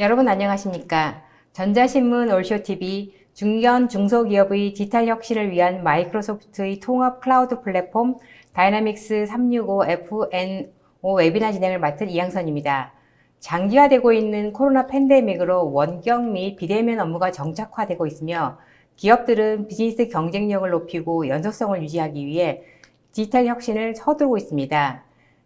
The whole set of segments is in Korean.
여러분 안녕하십니까? 전자신문 올쇼TV 중견 중소기업의 디지털 혁신을 위한 마이크로소프트의 통합 클라우드 플랫폼 다이나믹스 365 FNO 웨비나 진행을 맡은 이양선입니다. 장기화되고 있는 코로나 팬데믹으로 원격 및 비대면 업무가 정착화되고 있으며 기업들은 비즈니스 경쟁력을 높이고 연속성을 유지하기 위해 디지털 혁신을 서두르고 있습니다.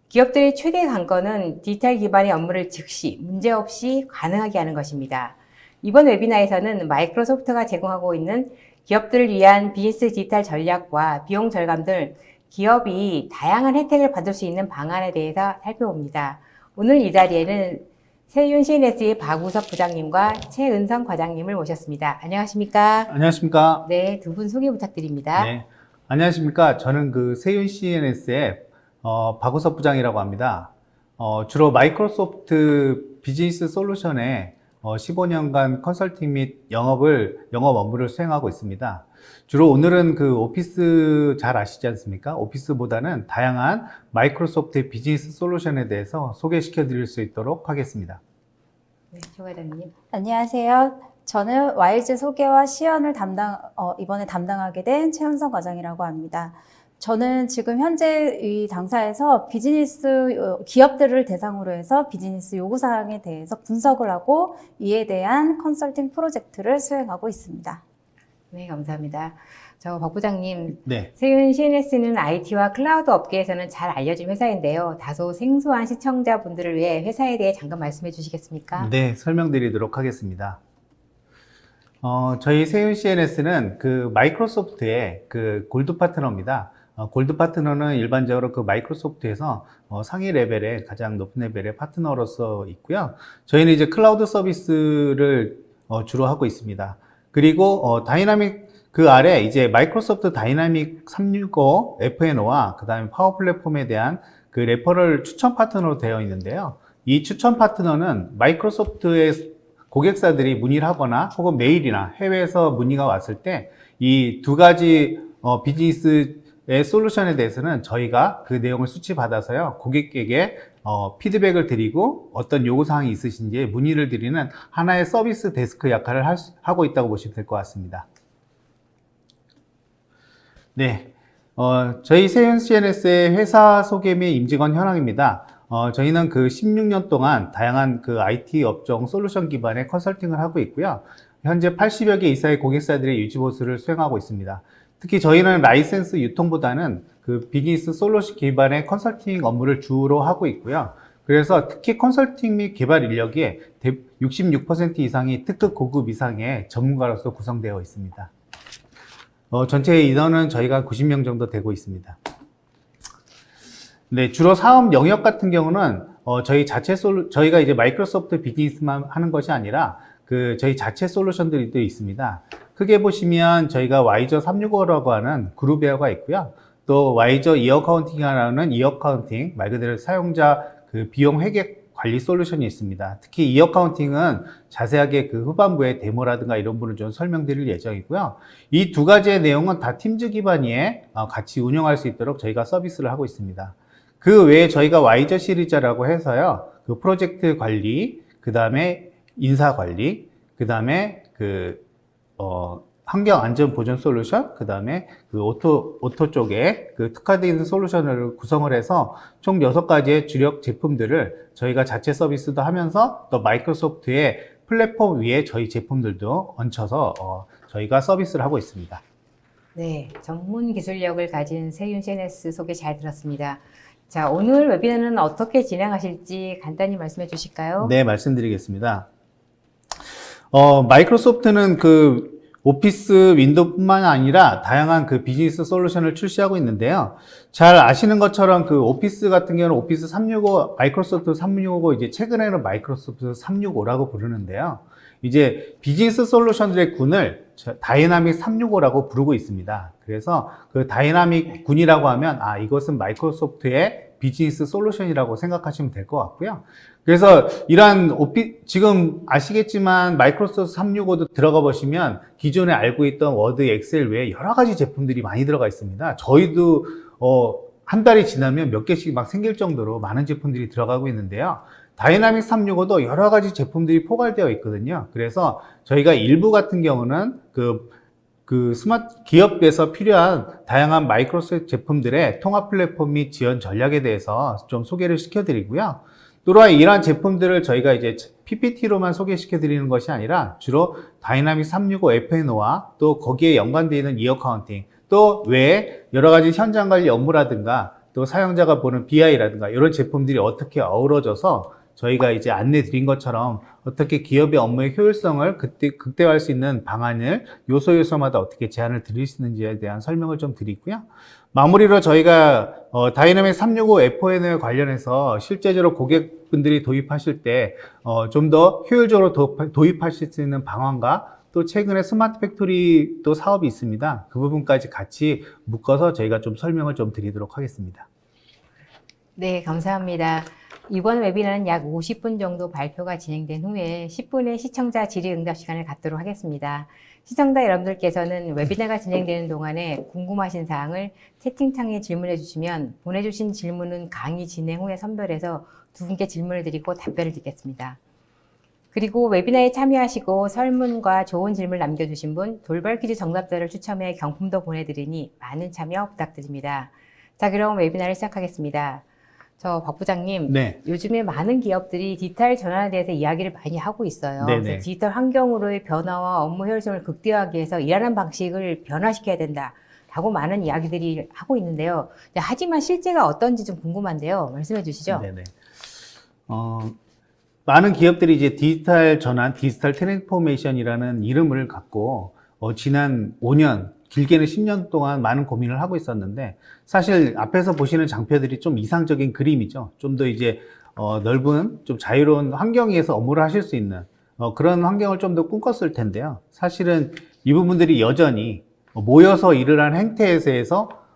기업들의 최대 관건은 디지털 기반의 업무를 즉시 문제없이 가능하게 하는 것입니다. 이번 웨비나에서는 마이크로소프트가 제공하고 있는 기업들을 위한 비즈니스 디지털 전략과 비용 절감 등 기업이 다양한 혜택을 받을 수 있는 방안에 대해서 살펴봅니다. 오늘 이 자리에는 세윤 CNS의 박우섭 부장님과 최은성 과장님을 모셨습니다. 안녕하십니까? 안녕하십니까? 네, 두 분 소개 부탁드립니다. 네. 안녕하십니까? 저는 세윤 CNS의 박우섭 부장이라고 합니다. 주로 마이크로소프트 비즈니스 솔루션에 15년간 컨설팅 및 영업 업무를 수행하고 있습니다. 주로 오늘은 오피스 잘 아시지 않습니까? 오피스보다는 다양한 마이크로소프트 비즈니스 솔루션에 대해서 소개시켜 드릴 수 있도록 하겠습니다. 네, 최 과장님. 안녕하세요. 저는 와일즈 소개와 시연을 이번에 담당하게 된 최은성 과장이라고 합니다. 저는 지금 현재 이 당사에서 기업들을 대상으로 해서 비즈니스 요구사항에 대해서 분석을 하고 이에 대한 컨설팅 프로젝트를 수행하고 있습니다. 네, 감사합니다. 박 부장님, 네. 세윤 CNS는 IT와 클라우드 업계에서는 잘 알려진 회사인데요. 다소 생소한 시청자분들을 위해 회사에 대해 잠깐 말씀해 주시겠습니까? 네, 설명드리도록 하겠습니다. 저희 세윤 CNS는 마이크로소프트의 골드 파트너입니다. 골드 파트너는 일반적으로 마이크로소프트에서 상위 레벨의 가장 높은 레벨의 파트너로서 있고요. 저희는 이제 클라우드 서비스를 주로 하고 있습니다. 그리고 다이나믹 아래 이제 마이크로소프트 다이나믹 365 FNO와 그다음에 파워 플랫폼에 대한 레퍼럴 추천 파트너로 되어 있는데요. 이 추천 파트너는 마이크로소프트의 고객사들이 문의를 하거나 혹은 메일이나 해외에서 문의가 왔을 때 이 두 가지 비즈니스의 솔루션에 대해서는 저희가 그 내용을 수치받아서요, 고객에게 피드백을 드리고 어떤 요구사항이 있으신지 문의를 드리는 하나의 서비스 데스크 역할을 하고 있다고 보시면 될 것 같습니다. 네. 저희 세윤 CNS의 회사 소개 및 임직원 현황입니다. 저희는 16년 동안 다양한 IT 업종 솔루션 기반의 컨설팅을 하고 있고요. 현재 80여 개 이상의 고객사들의 유지보수를 수행하고 있습니다. 특히 저희는 라이센스 유통보다는 비즈니스 솔루션 기반의 컨설팅 업무를 주로 하고 있고요. 그래서 특히 컨설팅 및 개발 인력이 66% 이상이 특급 고급 이상의 전문가로서 구성되어 있습니다. 전체 인원은 저희가 90명 정도 되고 있습니다. 네, 주로 사업 영역 같은 경우는 저희가 이제 마이크로소프트 비즈니스만 하는 것이 아니라 저희 자체 솔루션들이 또 있습니다. 크게 보시면 저희가 와이저 365라고 하는 그룹웨어가 있고요. 또 와이저 이어카운팅이라는 이어카운팅, 말 그대로 사용자 비용 회계 관리 솔루션이 있습니다. 특히 이어카운팅은 자세하게 후반부에 데모라든가 이런 부분을 좀 설명드릴 예정이고요. 이 두 가지의 내용은 다 팀즈 기반위에 같이 운영할 수 있도록 저희가 서비스를 하고 있습니다. 그 외에 저희가 와이저 시리즈라고 해서요, 프로젝트 관리, 그 다음에 인사 관리, 그 다음에 환경 안전 보전 솔루션, 그 다음에 오토 쪽에 특화되어 있는 솔루션을 구성을 해서 총 6가지의 주력 제품들을 저희가 자체 서비스도 하면서 또 마이크로소프트의 플랫폼 위에 저희 제품들도 얹혀서 저희가 서비스를 하고 있습니다. 네, 전문 기술력을 가진 세윤 CNS 소개 잘 들었습니다. 자, 오늘 웨비나는 어떻게 진행하실지 간단히 말씀해 주실까요? 네, 말씀드리겠습니다. 마이크로소프트는 오피스 윈도우뿐만 아니라 다양한 비즈니스 솔루션을 출시하고 있는데요. 잘 아시는 것처럼 오피스 같은 경우는 오피스 365, 마이크로소프트 365고 이제 최근에는 마이크로소프트 365라고 부르는데요. 이제 비즈니스 솔루션들의 군을 다이나믹 365라고 부르고 있습니다. 그래서 다이나믹 군이라고 하면 이것은 마이크로소프트의 비즈니스 솔루션이라고 생각하시면 될 것 같고요. 그래서 지금 아시겠지만 마이크로소프트 365도 들어가 보시면 기존에 알고 있던 워드, 엑셀 외에 여러 가지 제품들이 많이 들어가 있습니다. 저희도 한 달이 지나면 몇 개씩 막 생길 정도로 많은 제품들이 들어가고 있는데요. 다이나믹스 365도 여러 가지 제품들이 포괄되어 있거든요. 그래서 저희가 일부 같은 경우는 그 스마트 기업에서 필요한 다양한 마이크로소프트 제품들의 통합 플랫폼 및 지원 전략에 대해서 좀 소개를 시켜드리고요. 또한 이러한 제품들을 저희가 이제 PPT로만 소개시켜 드리는 것이 아니라 주로 다이나믹 365 F&O와 또 거기에 연관되어 있는 이어카운팅, 또 외에 여러 가지 현장 관리 업무라든가 또 사용자가 보는 BI라든가 이런 제품들이 어떻게 어우러져서 저희가 이제 안내 드린 것처럼 어떻게 기업의 업무의 효율성을 극대화할 수 있는 방안을 요소마다 어떻게 제안을 드릴 수 있는지에 대한 설명을 좀 드리고요. 마무리로 저희가 다이나믹 365 F&O에 관련해서 실제적으로 고객분들이 도입하실 때 좀 더 효율적으로 도입하실 수 있는 방안과 또 최근에 스마트 팩토리 또 사업이 있습니다. 그 부분까지 같이 묶어서 저희가 좀 설명을 좀 드리도록 하겠습니다. 네, 감사합니다. 이번 웨비나는 약 50분 정도 발표가 진행된 후에 10분의 시청자 질의응답 시간을 갖도록 하겠습니다. 시청자 여러분들께서는 웨비나가 진행되는 동안에 궁금하신 사항을 채팅창에 질문해 주시면 보내주신 질문은 강의 진행 후에 선별해서 두 분께 질문을 드리고 답변을 듣겠습니다. 그리고 웨비나에 참여하시고 설문과 좋은 질문 남겨주신 분 돌발 퀴즈 정답자를 추첨해 경품도 보내드리니 많은 참여 부탁드립니다. 자, 그럼 웨비나를 시작하겠습니다. 박 부장님, 네. 요즘에 많은 기업들이 디지털 전환에 대해서 이야기를 많이 하고 있어요. 네네. 그래서 디지털 환경으로의 변화와 업무 효율성을 극대화하기 위해서 일하는 방식을 변화시켜야 된다라고 많은 이야기들이 하고 있는데요. 하지만 실제가 어떤지 좀 궁금한데요. 말씀해 주시죠. 네네. 많은 기업들이 이제 디지털 전환, 디지털 트랜스포메이션이라는 이름을 갖고 지난 5년, 길게는 10년 동안 많은 고민을 하고 있었는데 사실 앞에서 보시는 장표들이 좀 이상적인 그림이죠. 좀 더 이제 넓은, 좀 자유로운 환경에서 업무를 하실 수 있는 그런 환경을 좀 더 꿈꿨을 텐데요. 사실은 이 부분들이 여전히 모여서 일을 하는 행태에서에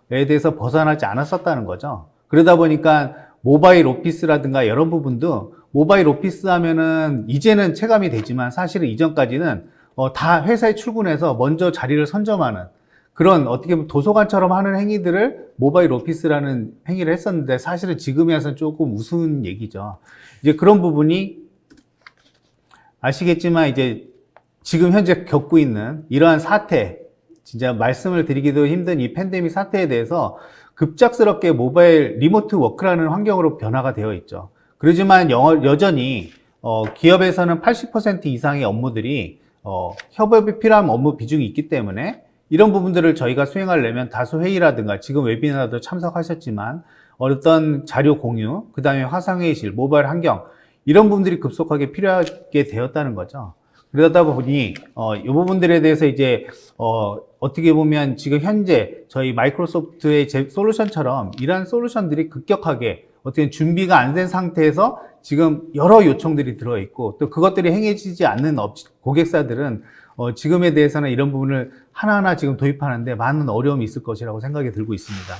대해서 벗어나지 않았었다는 거죠. 그러다 보니까 모바일 오피스라든가 이런 부분도 모바일 오피스 하면은 이제는 체감이 되지만 사실은 이전까지는 다 회사에 출근해서 먼저 자리를 선점하는 그런 어떻게 보면 도서관처럼 하는 행위들을 모바일 오피스라는 행위를 했었는데 사실은 지금에 와서는 조금 우스운 얘기죠. 이제 그런 부분이 아시겠지만 이제 지금 현재 겪고 있는 이러한 사태, 진짜 말씀을 드리기도 힘든 이 팬데믹 사태에 대해서 급작스럽게 모바일 리모트 워크라는 환경으로 변화가 되어 있죠. 그렇지만 여전히 기업에서는 80% 이상의 업무들이 협업이 필요한 업무 비중이 있기 때문에 이런 부분들을 저희가 수행하려면 다수 회의라든가 지금 웨비나도 참석하셨지만 어떤 자료 공유, 그 다음에 화상회의실, 모바일 환경 이런 부분들이 급속하게 필요하게 되었다는 거죠. 그러다 보니 이 부분들에 대해서 이제 어떻게 보면 지금 현재 저희 마이크로소프트의 솔루션처럼 이러한 솔루션들이 급격하게 어떻게 준비가 안 된 상태에서 지금 여러 요청들이 들어있고 또 그것들이 행해지지 않는 고객사들은 지금에 대해서는 이런 부분을 하나하나 지금 도입하는데 많은 어려움이 있을 것이라고 생각이 들고 있습니다.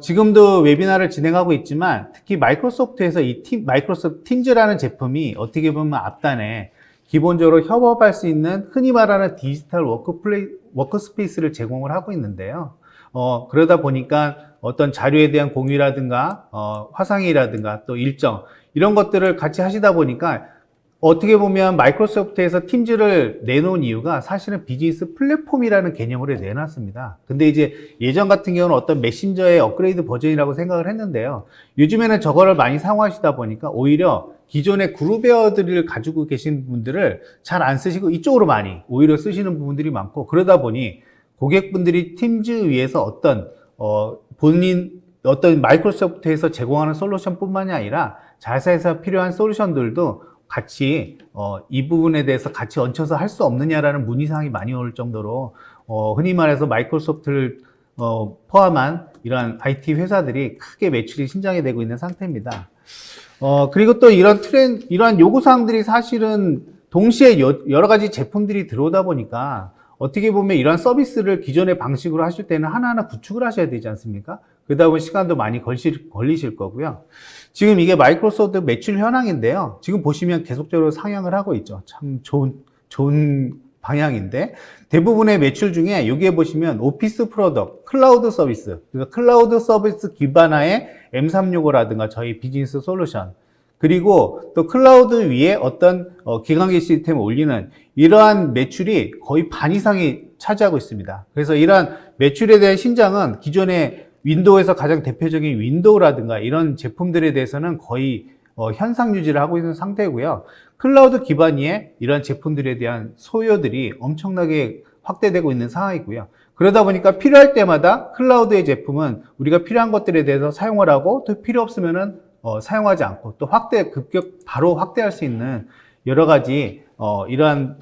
지금도 웨비나를 진행하고 있지만 특히 마이크로소프트에서 마이크로소프트 팀즈라는 제품이 어떻게 보면 앞단에 기본적으로 협업할 수 있는 흔히 말하는 디지털 워크스페이스를 제공을 하고 있는데요. 그러다 보니까 어떤 자료에 대한 공유라든가 화상회의라든가 또 일정 이런 것들을 같이 하시다 보니까 어떻게 보면 마이크로소프트에서 팀즈를 내놓은 이유가 사실은 비즈니스 플랫폼이라는 개념으로 내놨습니다. 근데 이제 예전 같은 경우는 어떤 메신저의 업그레이드 버전이라고 생각을 했는데요. 요즘에는 저거를 많이 사용하시다 보니까 오히려 기존의 그룹웨어들을 가지고 계신 분들을 잘 안 쓰시고 이쪽으로 많이 오히려 쓰시는 부분들이 많고 그러다 보니 고객분들이 팀즈 위에서 어떤 마이크로소프트에서 제공하는 솔루션 뿐만이 아니라 자사에서 필요한 솔루션들도 같이 이 부분에 대해서 같이 얹혀서 할 수 없느냐라는 문의사항이 많이 올 정도로 흔히 말해서 마이크로소프트를 포함한 이러한 IT 회사들이 크게 매출이 신장이 되고 있는 상태입니다. 그리고 또 이러한 요구사항들이 사실은 동시에 여러 가지 제품들이 들어오다 보니까 어떻게 보면 이러한 서비스를 기존의 방식으로 하실 때는 하나하나 구축을 하셔야 되지 않습니까? 그러다 보면 시간도 많이 걸리실 거고요. 지금 이게 마이크로소프트 매출 현황인데요. 지금 보시면 계속적으로 상향을 하고 있죠. 참 좋은 방향인데 대부분의 매출 중에 여기에 보시면 오피스 프로덕트, 클라우드 서비스, 그러니까 클라우드 서비스 기반화의 M365라든가 저희 비즈니스 솔루션, 그리고 또 클라우드 위에 어떤 기관계 시스템을 올리는 이러한 매출이 거의 반 이상이 차지하고 있습니다. 그래서 이러한 매출에 대한 신장은 기존의 윈도우에서 가장 대표적인 윈도우라든가 이런 제품들에 대해서는 거의 현상 유지를 하고 있는 상태고요. 클라우드 기반의 이런 제품들에 대한 소요들이 엄청나게 확대되고 있는 상황이고요. 그러다 보니까 필요할 때마다 클라우드의 제품은 우리가 필요한 것들에 대해서 사용을 하고 또 필요 없으면은 사용하지 않고 또 바로 확대할 수 있는 여러 가지 이러한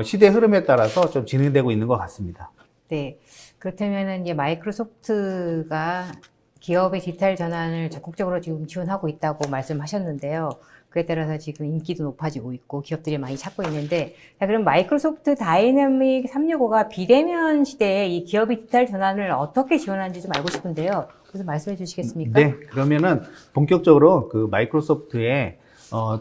시대 흐름에 따라서 좀 진행되고 있는 것 같습니다. 네. 그렇다면은 이제 마이크로소프트가 기업의 디지털 전환을 적극적으로 지금 지원하고 있다고 말씀하셨는데요. 그에 따라서 지금 인기도 높아지고 있고 기업들이 많이 찾고 있는데, 자, 그럼 마이크로소프트 다이내믹 365가 비대면 시대에 이 기업의 디지털 전환을 어떻게 지원하는지 좀 알고 싶은데요. 그래서 말씀해 주시겠습니까? 네, 그러면은 본격적으로 그 마이크로소프트의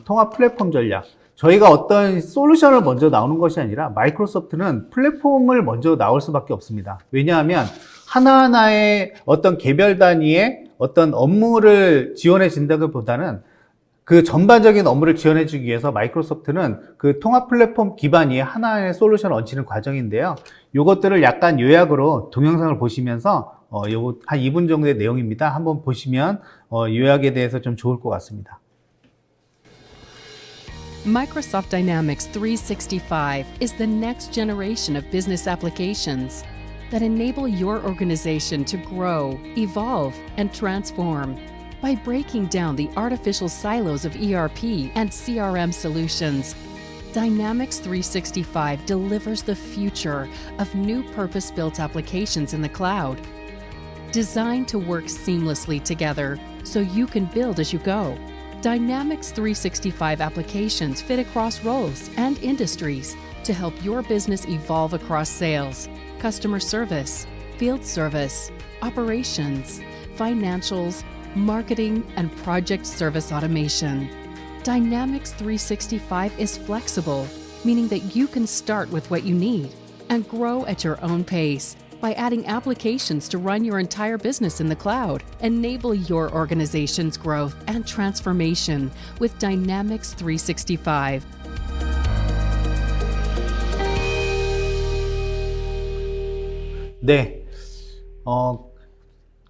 통합 플랫폼 전략, 저희가 어떤 솔루션을 먼저 나오는 것이 아니라 마이크로소프트는 플랫폼을 먼저 나올 수밖에 없습니다. 왜냐하면 하나하나의 어떤 개별 단위의 어떤 업무를 지원해 준다기보다는 그 전반적인 업무를 지원해 주기 위해서 마이크로소프트는 그 통합 플랫폼 기반의 하나의 솔루션을 얹히는 과정인데요. 요것들을 약간 요약으로 동영상을 보시면서 요거 한 2분 정도의 내용입니다. 한번 보시면 요약에 대해서 좀 좋을 것 같습니다. Microsoft Dynamics 365 is the next generation of business applications that enable your organization to grow, evolve, and transform. By breaking down the artificial silos of ERP and CRM solutions, Dynamics 365 delivers the future of new purpose-built applications in the cloud. Designed to work seamlessly together so you can build as you go. Dynamics 365 applications fit across roles and industries to help your business evolve across sales, customer service, field service, operations, financials, marketing, and project service automation. Dynamics 365 is flexible, meaning that you can start with what you need and grow at your own pace by adding applications to run your entire business in the cloud. Enable your organization's growth and transformation with Dynamics 365. 네,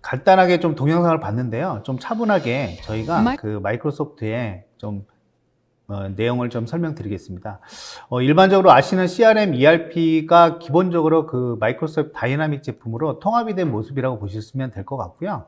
간단하게 좀 동영상을 봤는데요. 좀 차분하게 저희가 그 마이크로소프트의 좀 내용을 좀 설명드리겠습니다. 일반적으로 아시는 CRM, ERP가 기본적으로 그 마이크로소프트 다이나믹 제품으로 통합이 된 모습이라고 보셨으면 될 것 같고요.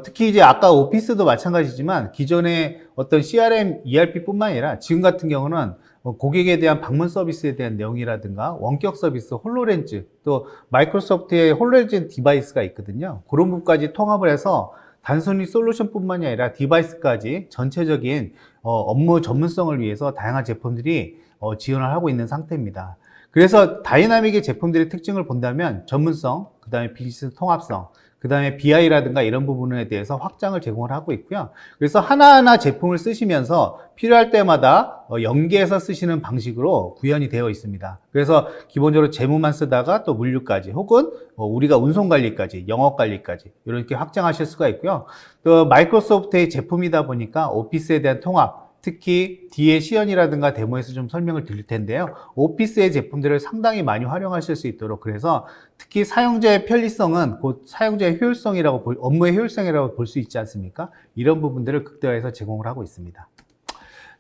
특히 이제 아까 오피스도 마찬가지지만 기존의 어떤 CRM, ERP뿐만 아니라 지금 같은 경우는 고객에 대한 방문 서비스에 대한 내용이라든가 원격 서비스, 홀로렌즈, 또 마이크로소프트의 홀로렌즈 디바이스가 있거든요. 그런 부분까지 통합을 해서 단순히 솔루션뿐만이 아니라 디바이스까지 전체적인 업무 전문성을 위해서 다양한 제품들이 지원을 하고 있는 상태입니다. 그래서 다이나믹의 제품들의 특징을 본다면 전문성, 그 다음에 비즈니스 통합성, 그 다음에 BI라든가 이런 부분에 대해서 확장을 제공을 하고 있고요. 그래서 하나하나 제품을 쓰시면서 필요할 때마다 연계해서 쓰시는 방식으로 구현이 되어 있습니다. 그래서 기본적으로 재무만 쓰다가 또 물류까지 혹은 우리가 운송관리까지, 영업관리까지 이렇게 확장하실 수가 있고요. 또 마이크로소프트의 제품이다 보니까 오피스에 대한 통합, 특히 뒤에 시연이라든가 데모에서 좀 설명을 드릴 텐데요. 오피스의 제품들을 상당히 많이 활용하실 수 있도록, 그래서 특히 사용자의 편리성은 곧 사용자의 효율성이라고 업무의 효율성이라고 볼 수 있지 않습니까? 이런 부분들을 극대화해서 제공을 하고 있습니다.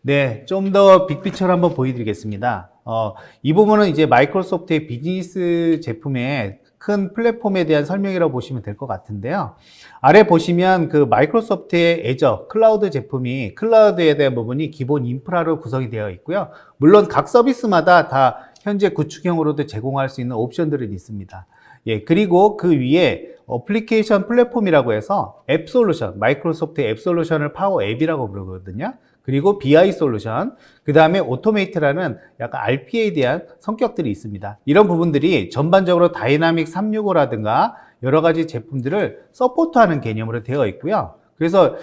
네, 좀 더 빅피처를 한번 보여드리겠습니다. 이 부분은 이제 마이크로소프트의 비즈니스 제품의 큰 플랫폼에 대한 설명이라고 보시면 될 것 같은데요. 아래 보시면 그 마이크로소프트의 애저 클라우드 제품이 클라우드에 대한 부분이 기본 인프라로 구성이 되어 있고요. 물론 각 서비스마다 다 현재 구축형으로도 제공할 수 있는 옵션들은 있습니다. 예, 그리고 그 위에 어플리케이션 플랫폼이라고 해서 앱 솔루션, 마이크로소프트 앱 솔루션을 파워 앱이라고 부르거든요. 그리고 BI 솔루션, 그 다음에 오토메이트라는 약간 RPA에 대한 성격들이 있습니다. 이런 부분들이 전반적으로 다이나믹 365라든가 여러 가지 제품들을 서포트하는 개념으로 되어 있고요. 그래서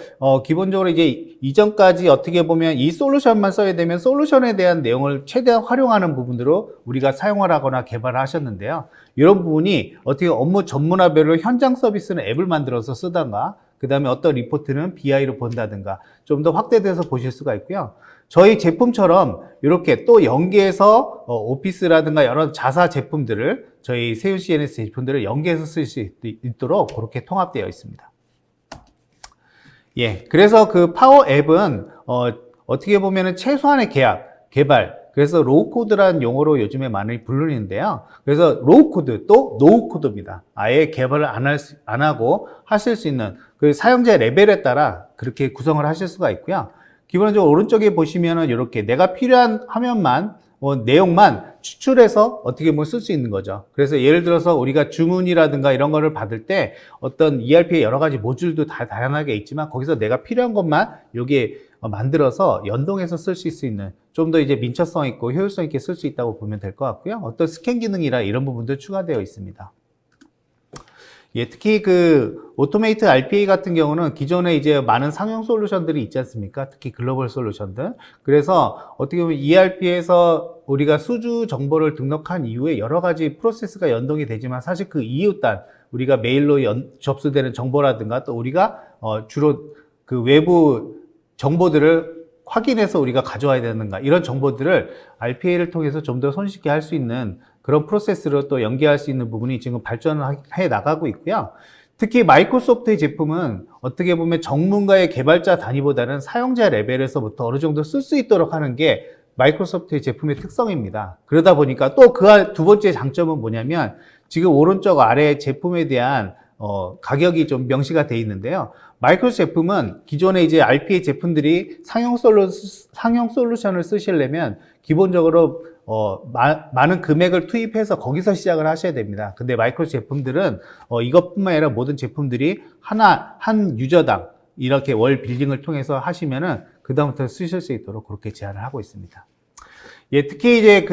기본적으로 이제 이전까지 어떻게 보면 이 솔루션만 써야 되면 솔루션에 대한 내용을 최대한 활용하는 부분으로 우리가 사용을 하거나 개발을 하셨는데요. 이런 부분이 어떻게 업무 전문화별로 현장 서비스는 앱을 만들어서 쓰던가, 그 다음에 어떤 리포트는 BI로 본다든가 좀 더 확대돼서 보실 수가 있고요. 저희 제품처럼 이렇게 또 연계해서 오피스라든가 여러 자사 제품들을 저희 세운 CNS 제품들을 연계해서 쓸 수 있도록 그렇게 통합되어 있습니다. 예, 그래서 그 파워 앱은 어떻게 보면은 최소한의 개발, 그래서 로우 코드라는 용어로 요즘에 많이 부르는데요. 그래서 로우 코드 또 노우 코드입니다. 아예 개발을 안 하고 하실 수 있는 그 사용자 레벨에 따라 그렇게 구성을 하실 수가 있고요. 기본적으로 오른쪽에 보시면은 이렇게 내가 필요한 화면만 내용만 추출해서 어떻게 보면 쓸 수 있는 거죠. 그래서 예를 들어서 우리가 주문이라든가 이런 거를 받을 때 어떤 ERP의 여러 가지 모듈도 다 다양하게 있지만 거기서 내가 필요한 것만 여기에 만들어서 연동해서 쓸 수 있는 좀 더 이제 민첩성 있고 효율성 있게 쓸 수 있다고 보면 될 것 같고요. 어떤 스캔 기능이라 이런 부분도 추가되어 있습니다. 예, 특히 그 오토메이트 RPA 같은 경우는 기존에 이제 많은 상용 솔루션들이 있지 않습니까? 특히 글로벌 솔루션들. 그래서 어떻게 보면 ERP에서 우리가 수주 정보를 등록한 이후에 여러 가지 프로세스가 연동이 되지만 사실 그 이웃단 우리가 메일로 접수되는 정보라든가 또 우리가 주로 그 외부 정보들을 확인해서 우리가 가져와야 되는가 이런 정보들을 RPA를 통해서 좀 더 손쉽게 할 수 있는 그런 프로세스로 또 연계할 수 있는 부분이 지금 발전을 해 나가고 있고요. 특히 마이크로소프트의 제품은 어떻게 보면 전문가의 개발자 단위보다는 사용자 레벨에서부터 어느 정도 쓸 수 있도록 하는 게 마이크로소프트의 제품의 특성입니다. 그러다 보니까 또 그 두 번째 장점은 뭐냐면 지금 오른쪽 아래 제품에 대한 가격이 좀 명시가 되어 있는데요. 마이크로소프트 제품은 기존에 이제 RPA 제품들이 상용 솔루션을 쓰시려면 기본적으로 많은 금액을 투입해서 거기서 시작을 하셔야 됩니다. 근데 마이크로소프트 제품들은 이것뿐만 아니라 모든 제품들이 한 유저당 이렇게 월 빌링을 통해서 하시면은 그다음부터 쓰실 수 있도록 그렇게 제안을 하고 있습니다. 예, 특히 이제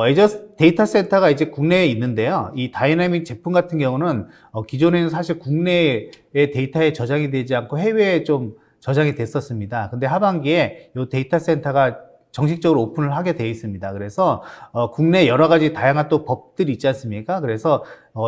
애저 데이터 센터가 이제 국내에 있는데요. 이 다이나믹 제품 같은 경우는 기존에는 사실 국내의 데이터에 저장이 되지 않고 해외에 좀 저장이 됐었습니다. 근데 하반기에 이 데이터 센터가 정식적으로 오픈을 하게 되어 있습니다. 그래서 국내 여러 가지 다양한 또 법들이 있지 않습니까? 그래서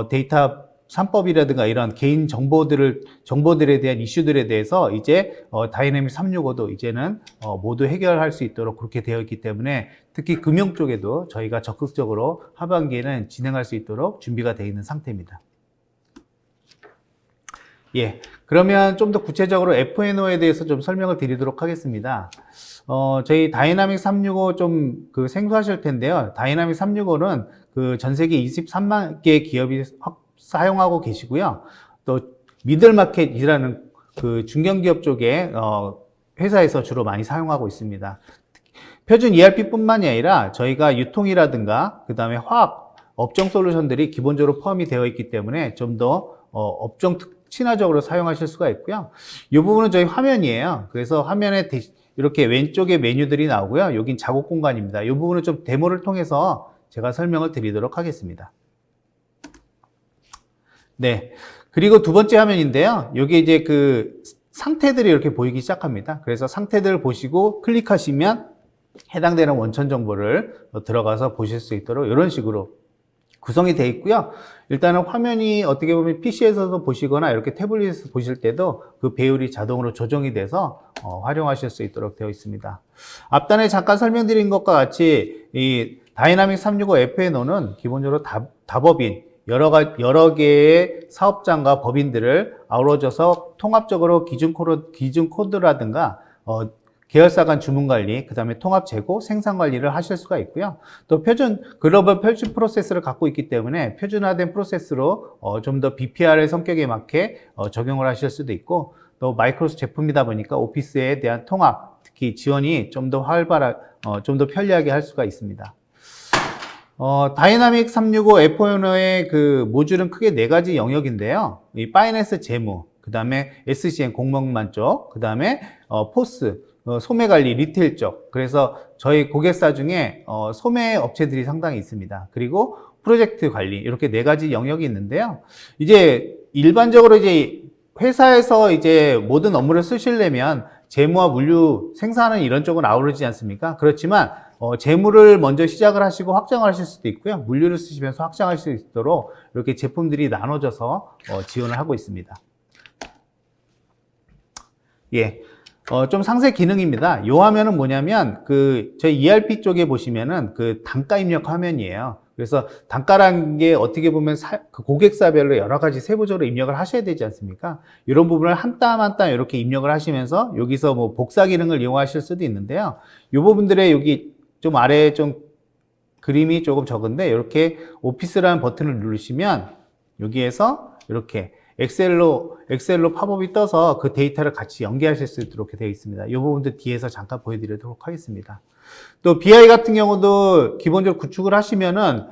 데이터 3법이라든가 이런 개인 정보들에 대한 이슈들에 대해서 이제 다이내믹 365도 이제는 모두 해결할 수 있도록 그렇게 되어 있기 때문에 특히 금융 쪽에도 저희가 적극적으로 하반기에는 진행할 수 있도록 준비가 되어 있는 상태입니다. 예, 그러면 좀 더 구체적으로 F&O에 대해서 좀 설명을 드리도록 하겠습니다. 저희 다이나믹 365 좀 생소하실 텐데요. 다이나믹 365는 전 세계 23만 개의 기업이 사용하고 계시고요. 또 미들마켓이라는 중견기업 쪽에 회사에서 주로 많이 사용하고 있습니다. 표준 ERP뿐만이 아니라 저희가 유통이라든가 그 다음에 화학, 업종 솔루션들이 기본적으로 포함이 되어 있기 때문에 좀 더 업종 친화적으로 사용하실 수가 있고요. 이 부분은 저희 화면이에요. 그래서 화면에 이렇게 왼쪽에 메뉴들이 나오고요. 여긴 작업 공간입니다. 이 부분은 좀 데모를 통해서 제가 설명을 드리도록 하겠습니다. 네. 그리고 두 번째 화면인데요. 여기 이제 상태들이 이렇게 보이기 시작합니다. 그래서 상태들을 보시고 클릭하시면 해당되는 원천 정보를 들어가서 보실 수 있도록 이런 식으로 구성이 되어 있고요. 일단은 화면이 어떻게 보면 PC에서도 보시거나 이렇게 태블릿에서 보실 때도 그 배율이 자동으로 조정이 돼서 활용하실 수 있도록 되어 있습니다. 앞단에 잠깐 설명드린 것과 같이 이 다이나믹 365 F&O는 기본적으로 다법인 여러 개의 사업장과 법인들을 아우러져서 통합적으로 기준 코드라든가 계열사 간 주문 관리, 그 다음에 통합 재고, 생산 관리를 하실 수가 있고요. 또 글로벌 표준 프로세스를 갖고 있기 때문에 표준화된 프로세스로 좀 더 BPR의 성격에 맞게 적용을 하실 수도 있고, 또 마이크로소프트 제품이다 보니까 오피스에 대한 통합, 특히 지원이 좀 더 좀 더 편리하게 할 수가 있습니다. 다이나믹 365 F&O의 모듈은 크게 4가지 영역인데요. 이 파이낸스 재무, 그 다음에 SCM 공무원만 쪽, 그 다음에 포스, 소매 관리 리테일 쪽. 그래서 저희 고객사 중에 소매 업체들이 상당히 있습니다. 그리고 프로젝트 관리 이렇게 4가지 영역이 있는데요. 이제 일반적으로 이제 회사에서 이제 모든 업무를 쓰시려면 재무와 물류 생산은 이런 쪽은 아우르지 않습니까? 그렇지만 재무를 먼저 시작을 하시고 확장하실 수도 있고요. 물류를 쓰시면서 확장하실 수 있도록 이렇게 제품들이 나눠져서 지원을 하고 있습니다. 예. 좀 상세 기능입니다. 요 화면은 뭐냐면, 저희 ERP 쪽에 보시면은 단가 입력 화면이에요. 그래서 단가라는 게 어떻게 보면 그 고객사별로 여러 가지 세부적으로 입력을 하셔야 되지 않습니까? 이런 부분을 한 땀 한 땀 이렇게 입력을 하시면서 여기서 뭐 복사 기능을 이용하실 수도 있는데요. 이 부분들의 여기 좀 아래에 좀 그림이 조금 적은데, 이렇게 오피스라는 버튼을 누르시면 여기에서 이렇게 엑셀로 팝업이 떠서 그 데이터를 같이 연계하실 수 있도록 되어 있습니다. 이 부분도 뒤에서 잠깐 보여드리도록 하겠습니다. 또 BI 같은 경우도 기본적으로 구축을 하시면은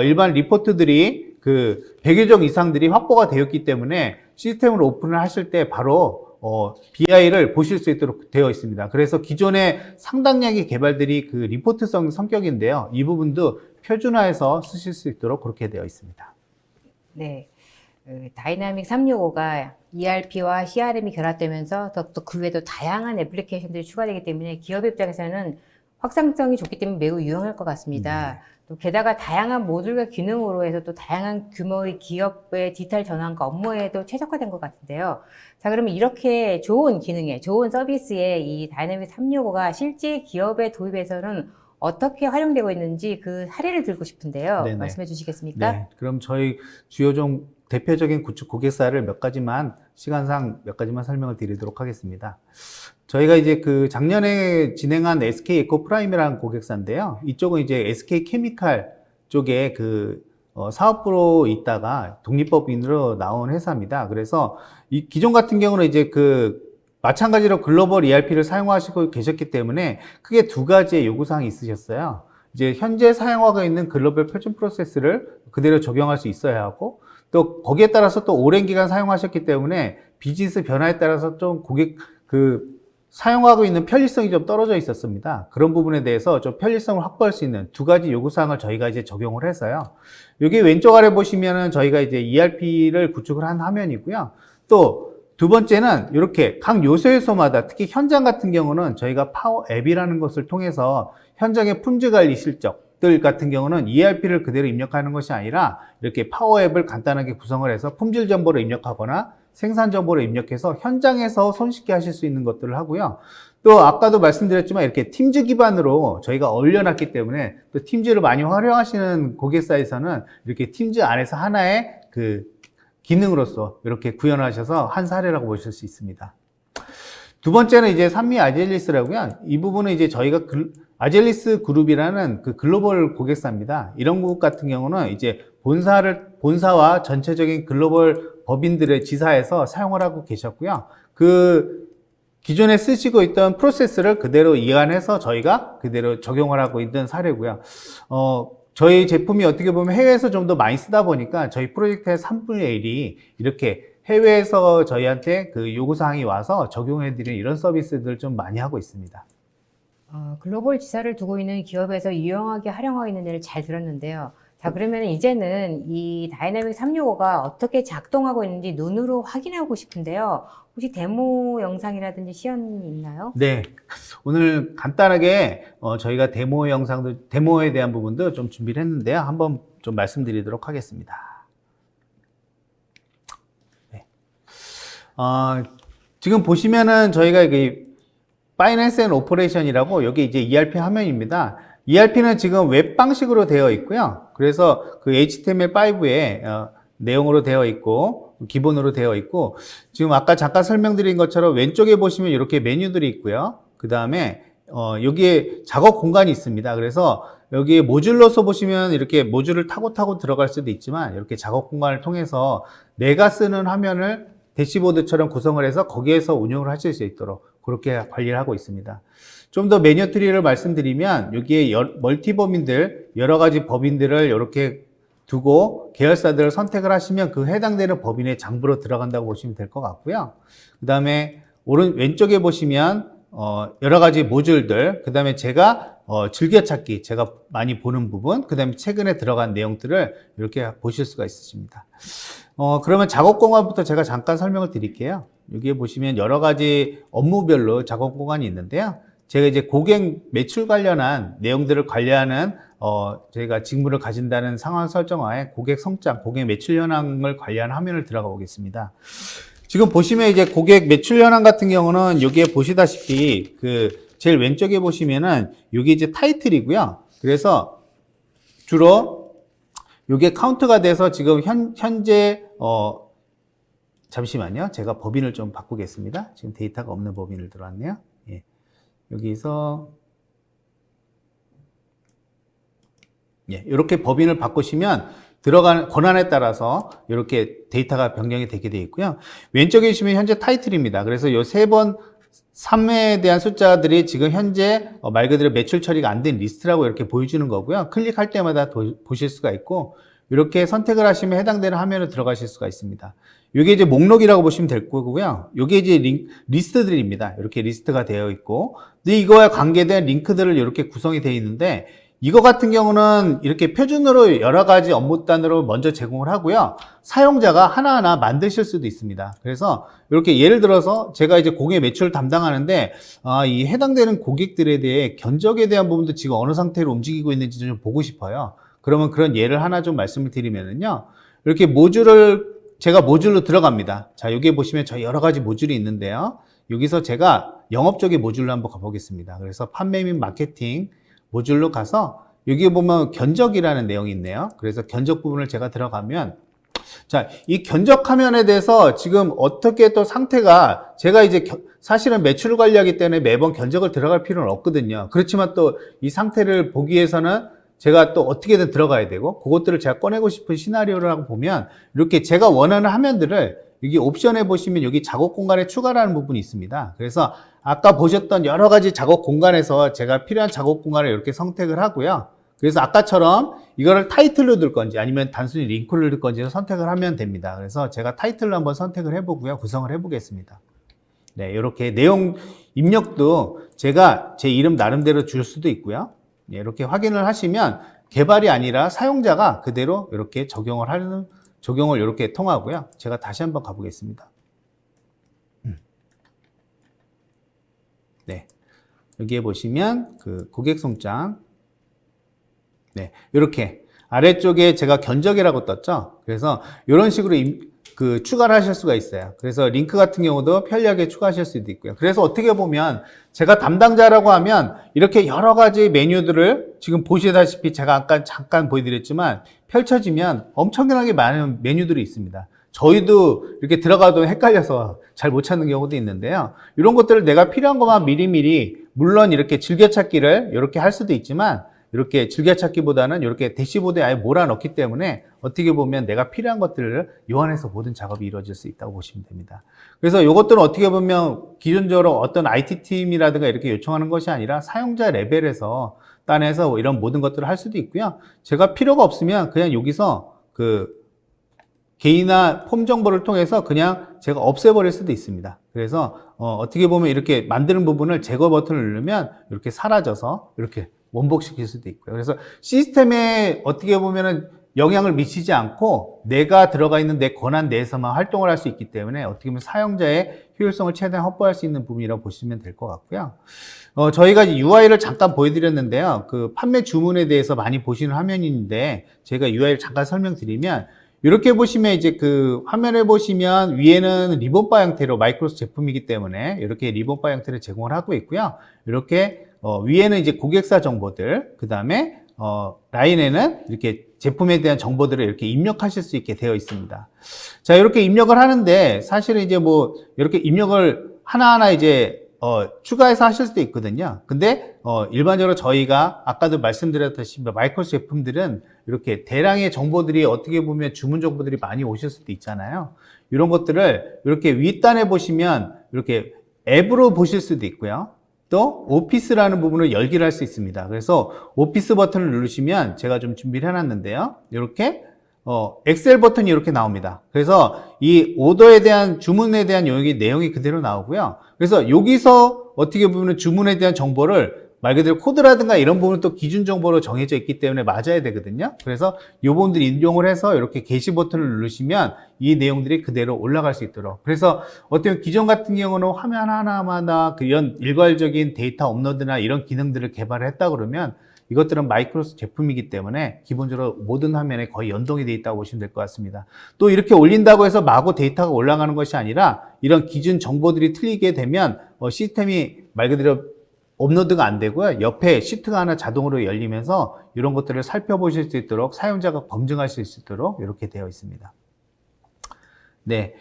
일반 리포트들이 100여 종 이상들이 확보가 되었기 때문에 시스템을 오픈을 하실 때 바로 BI를 보실 수 있도록 되어 있습니다. 그래서 기존에 상당량의 개발들이 리포트성 성격인데요. 이 부분도 표준화해서 쓰실 수 있도록 그렇게 되어 있습니다. 네. 다이나믹 365가 ERP와 CRM이 결합되면서 또 그 외에도 다양한 애플리케이션들이 추가되기 때문에 기업 입장에서는 확장성이 좋기 때문에 매우 유용할 것 같습니다. 또 게다가 다양한 모듈과 기능으로 해서 또 다양한 규모의 기업의 디지털 전환과 업무에도 최적화된 것 같은데요. 자, 그러면 이렇게 좋은 기능에, 좋은 서비스에 이 다이나믹 365가 실제 기업에 도입해서는 어떻게 활용되고 있는지 그 사례를 들고 싶은데요. 네네. 말씀해 주시겠습니까? 네. 그럼 저희 주요 좀 대표적인 구축 고객사를 시간상 몇 가지만 설명을 드리도록 하겠습니다. 저희가 이제 작년에 진행한 SK 에코프라임이라는 고객사인데요. 이쪽은 이제 SK 케미칼 쪽에 사업부로 있다가 독립법인으로 나온 회사입니다. 그래서 기존 같은 경우는 이제 마찬가지로 글로벌 ERP를 사용하시고 계셨기 때문에 크게 두 가지의 요구사항이 있으셨어요. 이제 현재 사용하고 있는 글로벌 표준 프로세스를 그대로 적용할 수 있어야 하고, 또 거기에 따라서 또 오랜 기간 사용하셨기 때문에 비즈니스 변화에 따라서 좀 사용하고 있는 편리성이 좀 떨어져 있었습니다. 그런 부분에 대해서 좀 편리성을 확보할 수 있는 두 가지 요구사항을 저희가 이제 적용을 해서요. 여기 왼쪽 아래 보시면은 저희가 이제 ERP를 구축을 한 화면이고요. 또 두 번째는 이렇게 각 요소에서마다, 특히 현장 같은 경우는 저희가 파워 앱이라는 것을 통해서 현장의 품질 관리 실적들 같은 경우는 ERP를 그대로 입력하는 것이 아니라 이렇게 파워 앱을 간단하게 구성을 해서 품질 정보를 입력하거나 생산 정보를 입력해서 현장에서 손쉽게 하실 수 있는 것들을 하고요. 또 아까도 말씀드렸지만 이렇게 팀즈 기반으로 저희가 올려놨기 때문에 또 팀즈를 많이 활용하시는 고객사에서는 이렇게 팀즈 안에서 하나의 기능으로서 이렇게 구현하셔서 한 사례라고 보실 수 있습니다. 두 번째는 이제 산미 아젤리스라고요. 이 부분은 이제 저희가 아젤리스 그룹이라는 글로벌 고객사입니다. 이런 국 같은 경우는 이제 본사와 전체적인 글로벌 법인들의 지사에서 사용을 하고 계셨고요. 기존에 쓰시고 있던 프로세스를 그대로 이완해서 저희가 그대로 적용을 하고 있는 사례고요. 저희 제품이 어떻게 보면 해외에서 좀 더 많이 쓰다 보니까 저희 프로젝트의 3분의 1이 이렇게 해외에서 저희한테 요구사항이 와서 적용해드리는 이런 서비스들을 좀 많이 하고 있습니다. 글로벌 지사를 두고 있는 기업에서 유용하게 활용하고 있는 예를 잘 들었는데요. 자, 그러면 이제는 이 다이나믹 365가 어떻게 작동하고 있는지 눈으로 확인하고 싶은데요. 혹시 데모 영상이라든지 시연이 있나요? 네. 오늘 간단하게 저희가 데모에 대한 부분도 좀 준비를 했는데요. 한번 좀 말씀드리도록 하겠습니다. 네. 지금 보시면은 저희가 파이낸스 앤 오퍼레이션이라고 여기 이제 ERP 화면입니다. ERP는 지금 웹 방식으로 되어 있고요. 그래서 HTML5에 내용으로 되어 있고, 기본으로 되어 있고, 지금 아까 잠깐 설명드린 것처럼 왼쪽에 보시면 이렇게 메뉴들이 있고요. 그 다음에 여기에 작업 공간이 있습니다. 그래서 여기에 모듈로서 보시면 이렇게 모듈을 타고 들어갈 수도 있지만, 이렇게 작업 공간을 통해서 내가 쓰는 화면을 대시보드처럼 구성을 해서 거기에서 운영을 하실 수 있도록 그렇게 관리를 하고 있습니다. 좀 더 메뉴 트리를 말씀드리면 여기에 멀티 법인들, 여러 가지 법인들을 이렇게 두고 계열사들을 선택을 하시면 그 해당되는 법인의 장부로 들어간다고 보시면 될 것 같고요. 그 다음에 왼쪽에 보시면 여러 가지 모듈들, 그 다음에 제가 즐겨찾기, 제가 많이 보는 부분, 그 다음에 최근에 들어간 내용들을 이렇게 보실 수가 있으십니다. 그러면 작업 공간부터 제가 잠깐 설명을 드릴게요. 여기에 보시면 여러 가지 업무별로 작업 공간이 있는데요. 제가 이제 고객 매출 관련한 내용들을 관리하는 저희가 직무를 가진다는 상황 설정하에 고객 성장, 고객 매출 현황을 관리하는 화면을 들어가 보겠습니다. 지금 보시면 이제 고객 매출 현황 같은 경우는 여기에 보시다시피 제일 왼쪽에 보시면은 여기 이제 타이틀이고요. 그래서 주로 이게 카운트가 돼서 지금 현재 잠시만요. 제가 법인을 좀 바꾸겠습니다. 지금 데이터가 없는 법인을 들어왔네요. 예. 여기서 이렇게 법인을 바꾸시면 들어가는 권한에 따라서 이렇게 데이터가 변경이 되게 되어 있고요. 왼쪽에 보시면 현재 타이틀입니다. 그래서 요 3회에 대한 숫자들이 지금 현재 말 그대로 매출 처리가 안 된 리스트라고 이렇게 보여주는 거고요. 클릭할 때마다 보실 수가 있고, 이렇게 선택을 하시면 해당되는 화면으로 들어가실 수가 있습니다. 이게 이제 목록이라고 보시면 될 거고요. 이게 이제 리스트들입니다. 이렇게 리스트가 되어 있고, 근데 이거와 관계된 링크들을 이렇게 구성이 되어 있는데, 이거 같은 경우는 이렇게 표준으로 여러 가지 업무단으로 먼저 제공을 하고요. 사용자가 하나하나 만드실 수도 있습니다. 그래서 이렇게 예를 들어서 제가 이제 고객 매출을 담당하는데, 이 해당되는 고객들에 대해 견적에 대한 부분도 지금 어느 상태로 움직이고 있는지 좀 보고 싶어요. 그러면 그런 예를 하나 좀 말씀을 드리면은요. 이렇게 제가 모듈로 들어갑니다. 자, 여기에 보시면 저희 여러 가지 모듈이 있는데요. 여기서 제가 영업 쪽의 모듈로 한번 가보겠습니다. 그래서 판매 및 마케팅 모듈로 가서 여기 보면 견적이라는 내용이 있네요. 그래서 견적 부분을 제가 들어가면, 자, 이 견적 화면에 대해서 지금 어떻게 또 상태가, 제가 이제 사실은 매출을 관리하기 때문에 매번 견적을 들어갈 필요는 없거든요. 그렇지만 또 이 상태를 보기 위해서는 제가 또 어떻게든 들어가야 되고, 그것들을 제가 꺼내고 싶은 시나리오라고 보면, 이렇게 제가 원하는 화면들을 여기 옵션에 보시면 여기 작업 공간에 추가라는 부분이 있습니다. 그래서 아까 보셨던 여러 가지 작업 공간에서 제가 필요한 작업 공간을 이렇게 선택을 하고요. 그래서 아까처럼 이거를 타이틀로 둘 건지 아니면 단순히 링크를 둘 건지 선택을 하면 됩니다. 그래서 제가 타이틀로 한번 선택을 해보고요. 구성을 해보겠습니다. 네, 이렇게 내용 입력도 제가 제 이름 나름대로 줄 수도 있고요. 네, 이렇게 확인을 하시면 개발이 아니라 사용자가 그대로 이렇게 적용을 이렇게 통하고요. 제가 다시 한번 가보겠습니다. 네. 여기에 보시면 고객 송장. 네. 이렇게 아래쪽에 제가 견적이라고 떴죠. 그래서 이런 식으로 추가를 하실 수가 있어요. 그래서 링크 같은 경우도 편리하게 추가하실 수도 있고요. 그래서 어떻게 보면 제가 담당자라고 하면 이렇게 여러 가지 메뉴들을 지금 보시다시피 제가 아까 잠깐 보여드렸지만 펼쳐지면 엄청나게 많은 메뉴들이 있습니다. 저희도 이렇게 들어가도 헷갈려서 잘 못 찾는 경우도 있는데요. 이런 것들을 내가 필요한 것만 미리미리, 물론 이렇게 즐겨찾기를 이렇게 할 수도 있지만, 이렇게 즐겨찾기보다는 이렇게 대시보드에 아예 몰아넣기 때문에 어떻게 보면 내가 필요한 것들을 요한해서 모든 작업이 이루어질 수 있다고 보시면 됩니다. 그래서 이것들은 어떻게 보면 기존적으로 어떤 IT팀이라든가 이렇게 요청하는 것이 아니라 사용자 레벨에서 따내서 이런 모든 것들을 할 수도 있고요. 제가 필요가 없으면 그냥 여기서 개인화 폼 정보를 통해서 그냥 제가 없애버릴 수도 있습니다. 그래서 어떻게 보면 이렇게 만드는 부분을 제거 버튼을 누르면 이렇게 사라져서 이렇게 원복시킬 수도 있고요. 그래서 시스템에 어떻게 보면은 영향을 미치지 않고 내가 들어가 있는 내 권한 내에서만 활동을 할 수 있기 때문에 어떻게 보면 사용자의 효율성을 최대한 확보할 수 있는 부분이라고 보시면 될 것 같고요. 저희가 UI를 잠깐 보여드렸는데요. 판매 주문에 대해서 많이 보시는 화면인데 제가 UI를 잠깐 설명드리면, 이렇게 보시면 이제 화면에 보시면 위에는 리본바 형태로 마이크로소프트 제품이기 때문에 이렇게 리본바 형태를 제공을 하고 있고요. 이렇게 위에는 이제 고객사 정보들, 그 다음에 라인에는 이렇게 제품에 대한 정보들을 이렇게 입력하실 수 있게 되어 있습니다. 자, 이렇게 입력을 하는데 사실은 이제 이렇게 입력을 하나하나 이제 추가해서 하실 수도 있거든요. 근데 일반적으로 저희가 아까도 말씀드렸다시피 마이크로소프트 제품들은 이렇게 대량의 정보들이 어떻게 보면 주문 정보들이 많이 오실 수도 있잖아요. 이런 것들을 이렇게 윗단에 보시면 이렇게 앱으로 보실 수도 있고요. 또 오피스라는 부분을 열기를 할 수 있습니다. 그래서 오피스 버튼을 누르시면 제가 좀 준비를 해놨는데요. 이렇게 엑셀 버튼이 이렇게 나옵니다. 그래서 이 오더에 대한 주문에 대한 내용이 그대로 나오고요. 그래서 여기서 어떻게 보면 주문에 대한 정보를 말 그대로 코드라든가 이런 부분은 또 기준 정보로 정해져 있기 때문에 맞아야 되거든요. 그래서 이 부분들 인용을 해서 이렇게 게시 버튼을 누르시면 이 내용들이 그대로 올라갈 수 있도록. 그래서 어떤 기존 같은 경우는 화면 하나마다 이런 일괄적인 데이터 업로드나 이런 기능들을 개발을 했다 그러면 이것들은 마이크로소프트 제품이기 때문에 기본적으로 모든 화면에 거의 연동이 되어 있다고 보시면 될 것 같습니다. 또 이렇게 올린다고 해서 마구 데이터가 올라가는 것이 아니라 이런 기준 정보들이 틀리게 되면 시스템이 말 그대로 업로드가 안 되고요. 옆에 시트가 하나 자동으로 열리면서 이런 것들을 살펴보실 수 있도록 사용자가 검증하실 수 있도록 이렇게 되어 있습니다. 네.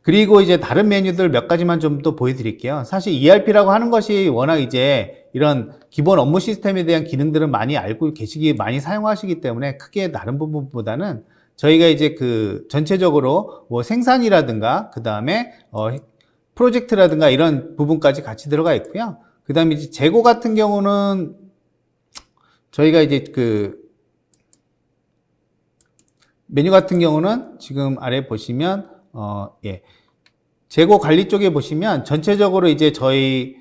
그리고 이제 다른 메뉴들 몇 가지만 좀 또 보여드릴게요. 사실 ERP라고 하는 것이 워낙 이제 이런 기본 업무 시스템에 대한 기능들은 많이 알고 계시기, 많이 사용하시기 때문에 크게 다른 부분보다는 저희가 이제 그 전체적으로 뭐 생산이라든가 그 다음에 프로젝트라든가 이런 부분까지 같이 들어가 있고요. 그 다음에 이제 재고 같은 경우는 저희가 이제 그 메뉴 같은 경우는 지금 아래 보시면 예. 재고 관리 쪽에 보시면 전체적으로 이제 저희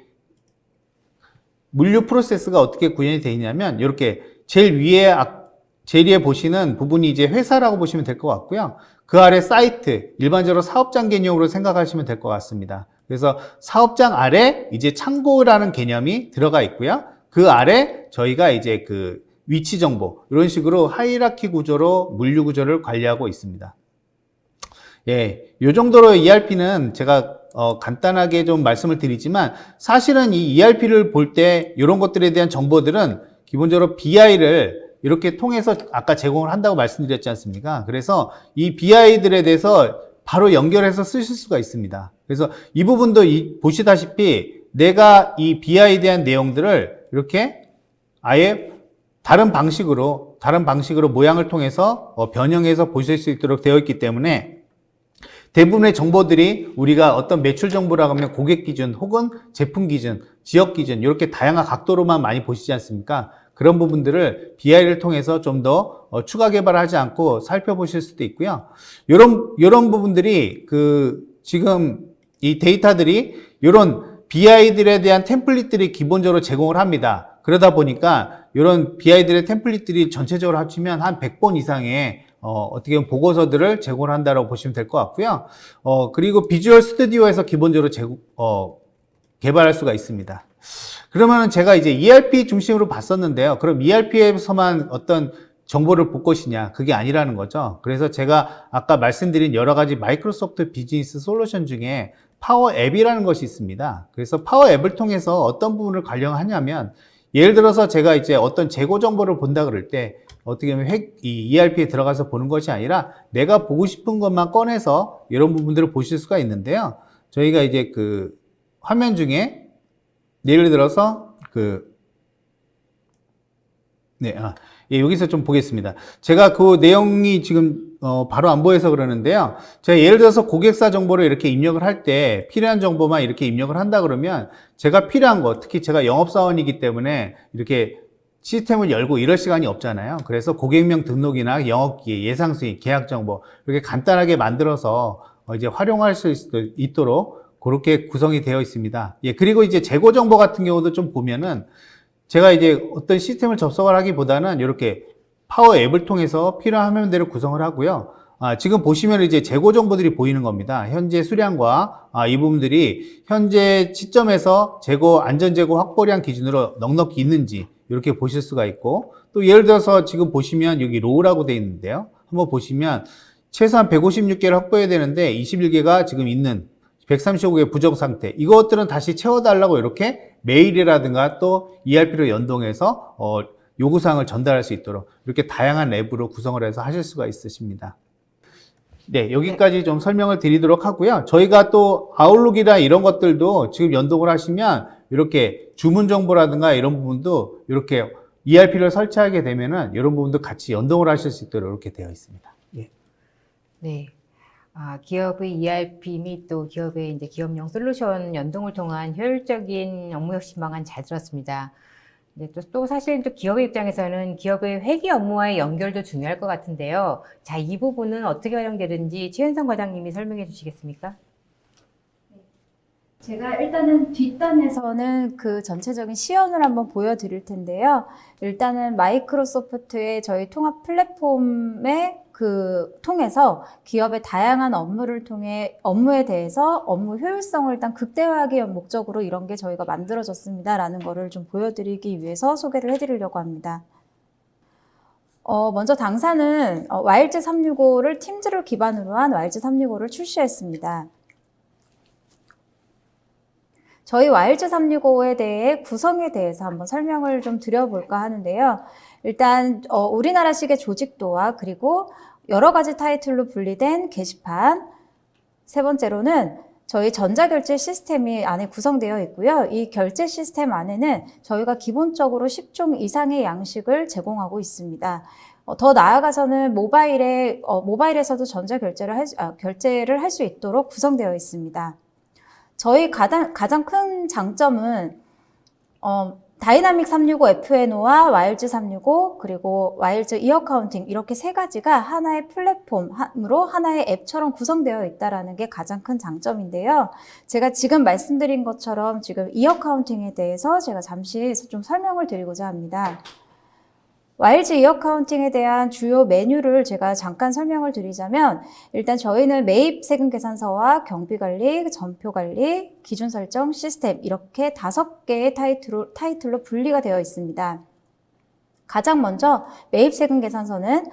물류 프로세스가 어떻게 구현이 되어 있냐면 이렇게 제일 위에 보시는 부분이 이제 회사라고 보시면 될 것 같고요. 그 아래 사이트, 일반적으로 사업장 개념으로 생각하시면 될 것 같습니다. 그래서 사업장 아래 이제 창고라는 개념이 들어가 있고요. 그 아래 저희가 이제 그 위치 정보, 이런 식으로 하이라키 구조로 물류 구조를 관리하고 있습니다. 예, 요 정도로 ERP는 제가 간단하게 좀 말씀을 드리지만 사실은 이 ERP를 볼 때 이런 것들에 대한 정보들은 기본적으로 BI를 이렇게 통해서 아까 제공을 한다고 말씀드렸지 않습니까? 그래서 이 BI들에 대해서 바로 연결해서 쓰실 수가 있습니다. 그래서 이 부분도 보시다시피 내가 이 BI에 대한 내용들을 이렇게 아예 다른 방식으로 모양을 통해서 변형해서 보실 수 있도록 되어 있기 때문에 대부분의 정보들이 우리가 어떤 매출 정보라고 하면 고객 기준 혹은 제품 기준, 지역 기준 이렇게 다양한 각도로만 많이 보시지 않습니까? 그런 부분들을 BI를 통해서 좀 더 추가 개발하지 않고 살펴보실 수도 있고요. 이런 부분들이 지금 이 데이터들이 이런 BI들에 대한 템플릿들이 기본적으로 제공을 합니다. 그러다 보니까 이런 BI들의 템플릿들이 전체적으로 합치면 한 100번 이상의 어떻게 보면 보고서들을 제공을 한다고 보시면 될 것 같고요. 그리고 비주얼 스튜디오에서 기본적으로 개발할 수가 있습니다. 그러면은 제가 이제 ERP 중심으로 봤었는데요. 그럼 ERP에서만 어떤 정보를 볼 것이냐? 그게 아니라는 거죠. 그래서 제가 아까 말씀드린 여러 가지 마이크로소프트 비즈니스 솔루션 중에 파워 앱이라는 것이 있습니다. 그래서 파워 앱을 통해서 어떤 부분을 관련하냐면 예를 들어서 제가 이제 어떤 재고 정보를 본다 그럴 때 어떻게 보면 이 ERP에 들어가서 보는 것이 아니라 내가 보고 싶은 것만 꺼내서 이런 부분들을 보실 수가 있는데요. 저희가 이제 그 화면 중에 예를 들어서 여기서 좀 보겠습니다. 제가 그 내용이 지금 바로 안 보여서 그러는데요. 제가 예를 들어서 고객사 정보를 이렇게 입력을 할 때 필요한 정보만 이렇게 입력을 한다 그러면 제가 필요한 거, 특히 제가 영업사원이기 때문에 이렇게 시스템을 열고 이럴 시간이 없잖아요. 그래서 고객명 등록이나 영업기획, 예상수익, 계약 정보 이렇게 간단하게 만들어서 이제 활용할 수 있도록 그렇게 구성이 되어 있습니다. 예, 그리고 이제 재고 정보 같은 경우도 좀 보면은 제가 이제 어떤 시스템을 접속을 하기보다는 이렇게 파워 앱을 통해서 필요한 화면들을 구성을 하고요. 지금 보시면 이제 재고 정보들이 보이는 겁니다. 현재 수량과 이 부분들이 현재 시점에서 재고, 안전재고 확보량 기준으로 넉넉히 있는지 이렇게 보실 수가 있고, 또 예를 들어서 지금 보시면 여기 로우라고 되어 있는데요. 한번 보시면 최소한 156개를 확보해야 되는데 21개가 지금 있는 135개 부족 상태. 이것들은 다시 채워달라고 이렇게 메일이라든가 또 ERP로 연동해서 요구사항을 전달할 수 있도록 이렇게 다양한 앱으로 구성을 해서 하실 수가 있으십니다. 네, 여기까지 좀 설명을 드리도록 하고요. 저희가 또 아웃룩이나 이런 것들도 지금 연동을 하시면 이렇게 주문 정보라든가 이런 부분도 이렇게 ERP를 설치하게 되면은 이런 부분도 같이 연동을 하실 수 있도록 이렇게 되어 있습니다. 예. 네. 기업의 ERP 및 또 기업의 이제 기업용 솔루션 연동을 통한 효율적인 업무 혁신 방안 잘 들었습니다. 네, 또 사실 또 기업의 입장에서는 기업의 회계 업무와의 연결도 중요할 것 같은데요. 자, 이 부분은 어떻게 활용되는지 최현성 과장님이 설명해 주시겠습니까? 제가 일단은 뒷단에서는 그 전체적인 시연을 한번 보여드릴 텐데요. 일단은 마이크로소프트의 저희 통합 플랫폼에 통해서 기업의 다양한 업무를 통해 업무에 대해서 업무 효율성을 일단 극대화하기 위한 목적으로 이런 게 저희가 만들어졌습니다라는 거를 좀 보여드리기 위해서 소개를 해드리려고 합니다. 먼저 당사는 와일즈 365를 팀즈를 기반으로 한 와일즈 365를 출시했습니다. 저희 와일즈 365에 대해 구성에 대해서 한번 설명을 좀 드려볼까 하는데요. 일단 우리나라식의 조직도와 그리고 여러 가지 타이틀로 분리된 게시판, 세 번째로는 저희 전자결제 시스템이 안에 구성되어 있고요. 이 결제 시스템 안에는 저희가 기본적으로 10종 이상의 양식을 제공하고 있습니다. 더 나아가서는 모바일에서도 결제를 할 수 있도록 구성되어 있습니다. 저희 가장 큰 장점은 다이나믹 365 FNO와 와일즈 365 그리고 와일즈 이어카운팅 이렇게 세 가지가 하나의 플랫폼으로 하나의 앱처럼 구성되어 있다는 게 가장 큰 장점인데요. 제가 지금 말씀드린 것처럼 지금 이어카운팅에 대해서 제가 잠시 좀 설명을 드리고자 합니다. 와일즈 이어카운팅에 대한 주요 메뉴를 제가 잠깐 설명을 드리자면 일단 저희는 매입 세금 계산서와 경비관리, 전표관리, 기준 설정, 시스템 이렇게 5개의 타이틀로 분리가 되어 있습니다. 가장 먼저 매입 세금 계산서는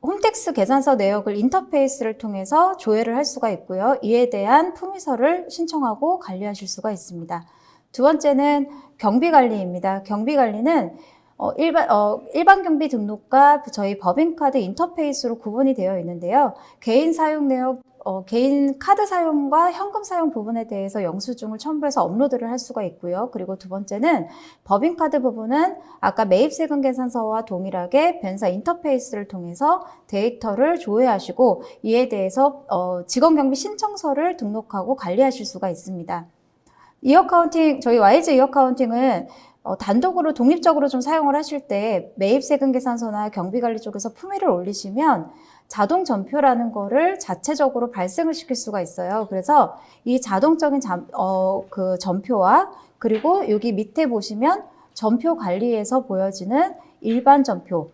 홈택스 계산서 내역을 인터페이스를 통해서 조회를 할 수가 있고요. 이에 대한 품위서를 신청하고 관리하실 수가 있습니다. 두 번째는 경비관리입니다. 경비관리는 일반 경비 등록과 저희 법인카드 인터페이스로 구분이 되어 있는데요. 개인 사용 내역, 개인 카드 사용과 현금 사용 부분에 대해서 영수증을 첨부해서 업로드를 할 수가 있고요. 그리고 두 번째는 법인카드 부분은 아까 매입세금 계산서와 동일하게 변사 인터페이스를 통해서 데이터를 조회하시고 이에 대해서 직원경비 신청서를 등록하고 관리하실 수가 있습니다. 이어카운팅, 저희 와일즈 이어카운팅은 단독으로 독립적으로 좀 사용을 하실 때 매입세금 계산서나 경비관리 쪽에서 품위를 올리시면 자동 전표라는 거를 자체적으로 발생을 시킬 수가 있어요. 그래서 이 자동적인 그 전표와 그리고 여기 밑에 보시면 전표 관리에서 보여지는 일반 전표,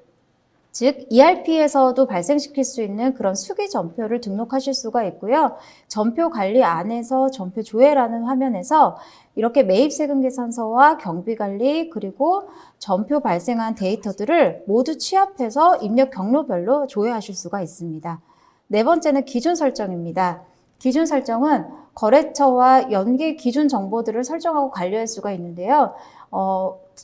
즉 ERP에서도 발생시킬 수 있는 그런 수기 전표를 등록하실 수가 있고요. 전표 관리 안에서 전표 조회라는 화면에서 이렇게 매입세금 계산서와 경비관리 그리고 전표 발생한 데이터들을 모두 취합해서 입력 경로별로 조회하실 수가 있습니다. 네 번째는 기준 설정입니다. 기준 설정은 거래처와 연계 기준 정보들을 설정하고 관리할 수가 있는데요.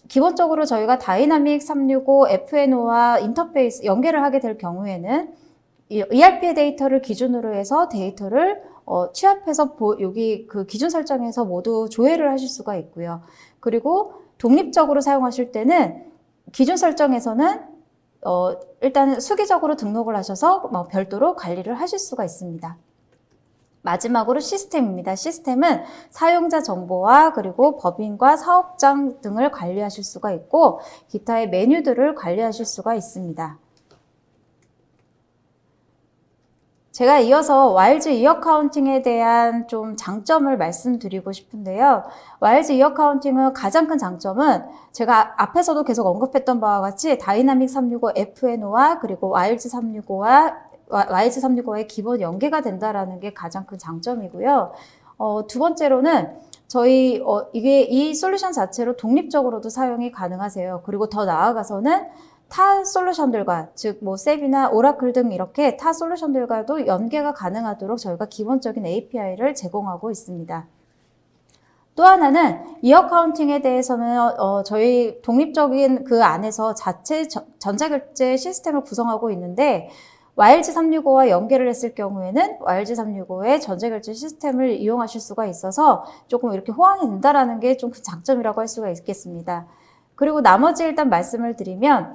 기본적으로 저희가 다이나믹 365 FNO와 인터페이스 연계를 하게 될 경우에는 ERP 데이터를 기준으로 해서 데이터를 취합해서 여기 그 기준 설정에서 모두 조회를 하실 수가 있고요. 그리고 독립적으로 사용하실 때는 기준 설정에서는 일단은 수기적으로 등록을 하셔서 별도로 관리를 하실 수가 있습니다. 마지막으로 시스템입니다. 시스템은 사용자 정보와 그리고 법인과 사업장 등을 관리하실 수가 있고 기타의 메뉴들을 관리하실 수가 있습니다. 제가 이어서 와일즈 이어카운팅에 대한 좀 장점을 말씀드리고 싶은데요. 와일즈 이어카운팅은 가장 큰 장점은 제가 앞에서도 계속 언급했던 바와 같이 다이나믹 365 FNO와 그리고 와일즈 365와의 기본 연계가 된다라는 게 가장 큰 장점이고요. 두 번째로는 저희 이 솔루션 자체로 독립적으로도 사용이 가능하세요. 그리고 더 나아가서는 타 솔루션들과 즉 셉이나 오라클 등 이렇게 타 솔루션들과도 연계가 가능하도록 저희가 기본적인 API를 제공하고 있습니다. 또 하나는 이어카운팅에 대해서는 저희 독립적인 그 안에서 자체 전자결제 시스템을 구성하고 있는데 와일즈 365와 연계를 했을 경우에는 와일즈 365의 전자결제 시스템을 이용하실 수가 있어서 조금 이렇게 호환이 된다라는 게 좀 큰 장점이라고 할 수가 있겠습니다. 그리고 나머지 일단 말씀을 드리면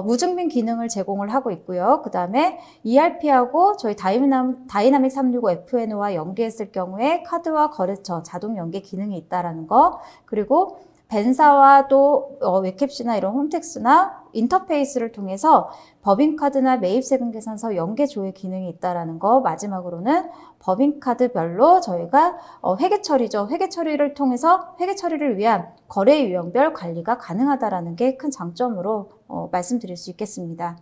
무증빙 기능을 제공을 하고 있고요. 그 다음에 ERP하고 저희 다이나믹 365 FNO와 연계했을 경우에 카드와 거래처 자동 연계 기능이 있다라는 거, 그리고 벤사와 또 웹캡시나 이런 홈택스나 인터페이스를 통해서 법인카드나 매입세금계산서 연계조회 기능이 있다라는 거, 마지막으로는 법인카드별로 저희가 회계 처리죠. 회계 처리를 통해서 회계 처리를 위한 거래 유형별 관리가 가능하다라는 게 큰 장점으로 말씀드릴 수 있겠습니다.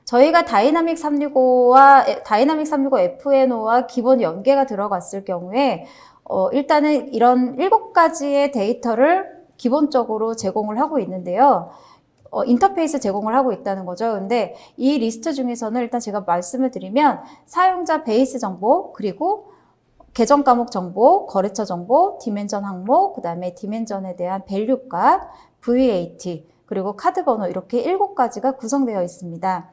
저희가 다이나믹 365 FNO와 기본 연계가 들어갔을 경우에 일단은 이런 7가지의 데이터를 기본적으로 제공을 하고 있는데요. 인터페이스 제공을 하고 있다는 거죠. 근데 이 리스트 중에서는 일단 제가 말씀을 드리면 사용자 베이스 정보, 그리고 계정 과목 정보, 거래처 정보, 디멘전 항목, 그 다음에 디멘전에 대한 밸류 값, VAT, 그리고 카드 번호 이렇게 7가지가 구성되어 있습니다.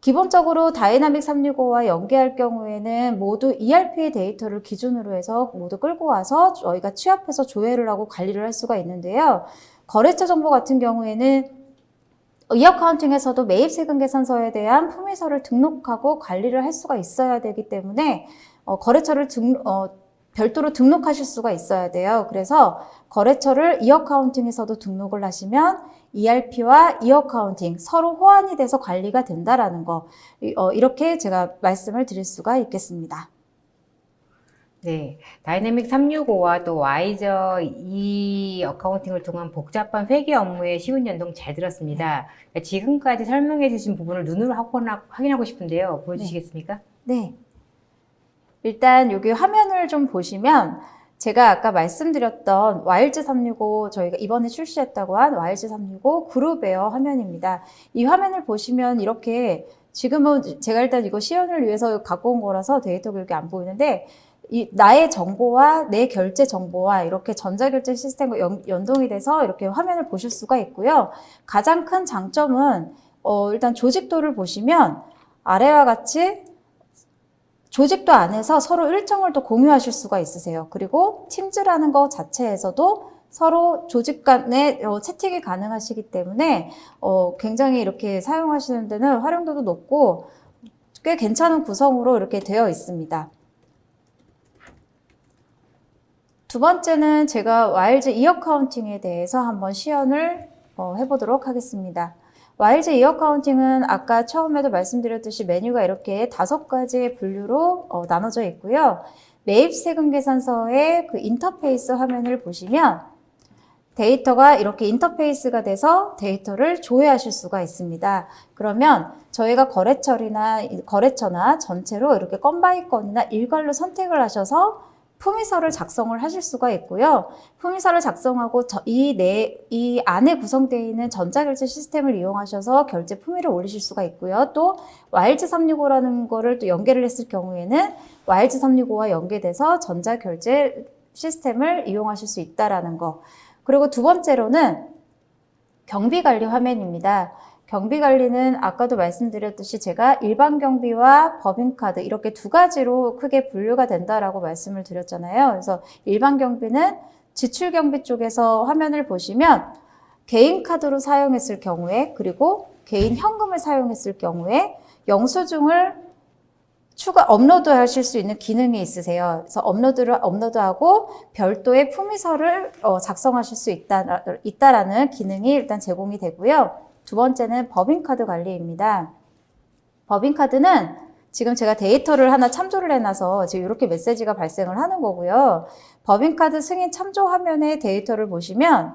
기본적으로 다이나믹 365와 연계할 경우에는 모두 ERP의 데이터를 기준으로 해서 모두 끌고 와서 저희가 취합해서 조회를 하고 관리를 할 수가 있는데요. 거래처 정보 같은 경우에는 이어카운팅에서도 매입세금계산서에 대한 품위서를 등록하고 관리를 할 수가 있어야 되기 때문에 거래처를 별도로 등록하실 수가 있어야 돼요. 그래서 거래처를 이어카운팅에서도 등록을 하시면 ERP와 이어카운팅 서로 호환이 돼서 관리가 된다라는 거, 이렇게 제가 말씀을 드릴 수가 있겠습니다. 네, 다이내믹 365와 또 와이저 이 어카운팅을 통한 복잡한 회계 업무의 쉬운 연동 잘 들었습니다. 지금까지 설명해 주신 부분을 눈으로 확인하고 싶은데요. 보여주시겠습니까? 네. 일단 여기 화면을 좀 보시면 제가 아까 말씀드렸던 와일즈 365, 저희가 이번에 출시했다고 한 와일즈 365 그룹웨어 화면입니다. 이 화면을 보시면 이렇게, 지금은 제가 일단 이거 시연을 위해서 갖고 온 거라서 데이터가 이렇게 안 보이는데, 나의 정보와 내 결제 정보와 이렇게 전자결제 시스템과 연동이 돼서 이렇게 화면을 보실 수가 있고요. 가장 큰 장점은 일단 조직도를 보시면 아래와 같이 조직도 안에서 서로 일정을 또 공유하실 수가 있으세요. 그리고 팀즈라는 것 자체에서도 서로 조직 간에 채팅이 가능하시기 때문에 굉장히 이렇게 사용하시는 데는 활용도도 높고 꽤 괜찮은 구성으로 이렇게 되어 있습니다. 두 번째는 제가 와일즈 이어카운팅에 대해서 한번 시연을 해보도록 하겠습니다. 와일즈 이어카운팅은 아까 처음에도 말씀드렸듯이 메뉴가 이렇게 5가지의 분류로 나눠져 있고요. 매입세금계산서의 그 인터페이스 화면을 보시면 데이터가 이렇게 인터페이스가 돼서 데이터를 조회하실 수가 있습니다. 그러면 저희가 거래처나 전체로 이렇게 건 바이 건이나 일괄로 선택을 하셔서 품위서를 작성을 하실 수가 있고요. 품위서를 작성하고 이 안에 구성되어 있는 전자결제 시스템을 이용하셔서 결제 품위를 올리실 수가 있고요. 또 와일즈 365라는 거를 또 연계를 했을 경우에는 와일즈 365와 연계돼서 전자결제 시스템을 이용하실 수 있다라는 거. 그리고 두 번째로는 경비관리 화면입니다. 경비관리는 아까도 말씀드렸듯이 제가 일반 경비와 법인카드 이렇게 2가지로 크게 분류가 된다라고 말씀을 드렸잖아요. 그래서 일반 경비는 지출 경비 쪽에서 화면을 보시면 개인 카드로 사용했을 경우에, 그리고 개인 현금을 사용했을 경우에 영수증을 업로드하실 수 있는 기능이 있으세요. 그래서 업로드하고 별도의 품위서를 작성하실 수 있다라는 기능이 일단 제공이 되고요. 두 번째는 법인카드 관리입니다. 법인카드는 지금 제가 데이터를 하나 참조를 해놔서 지금 이렇게 메시지가 발생을 하는 거고요. 법인카드 승인 참조 화면의 데이터를 보시면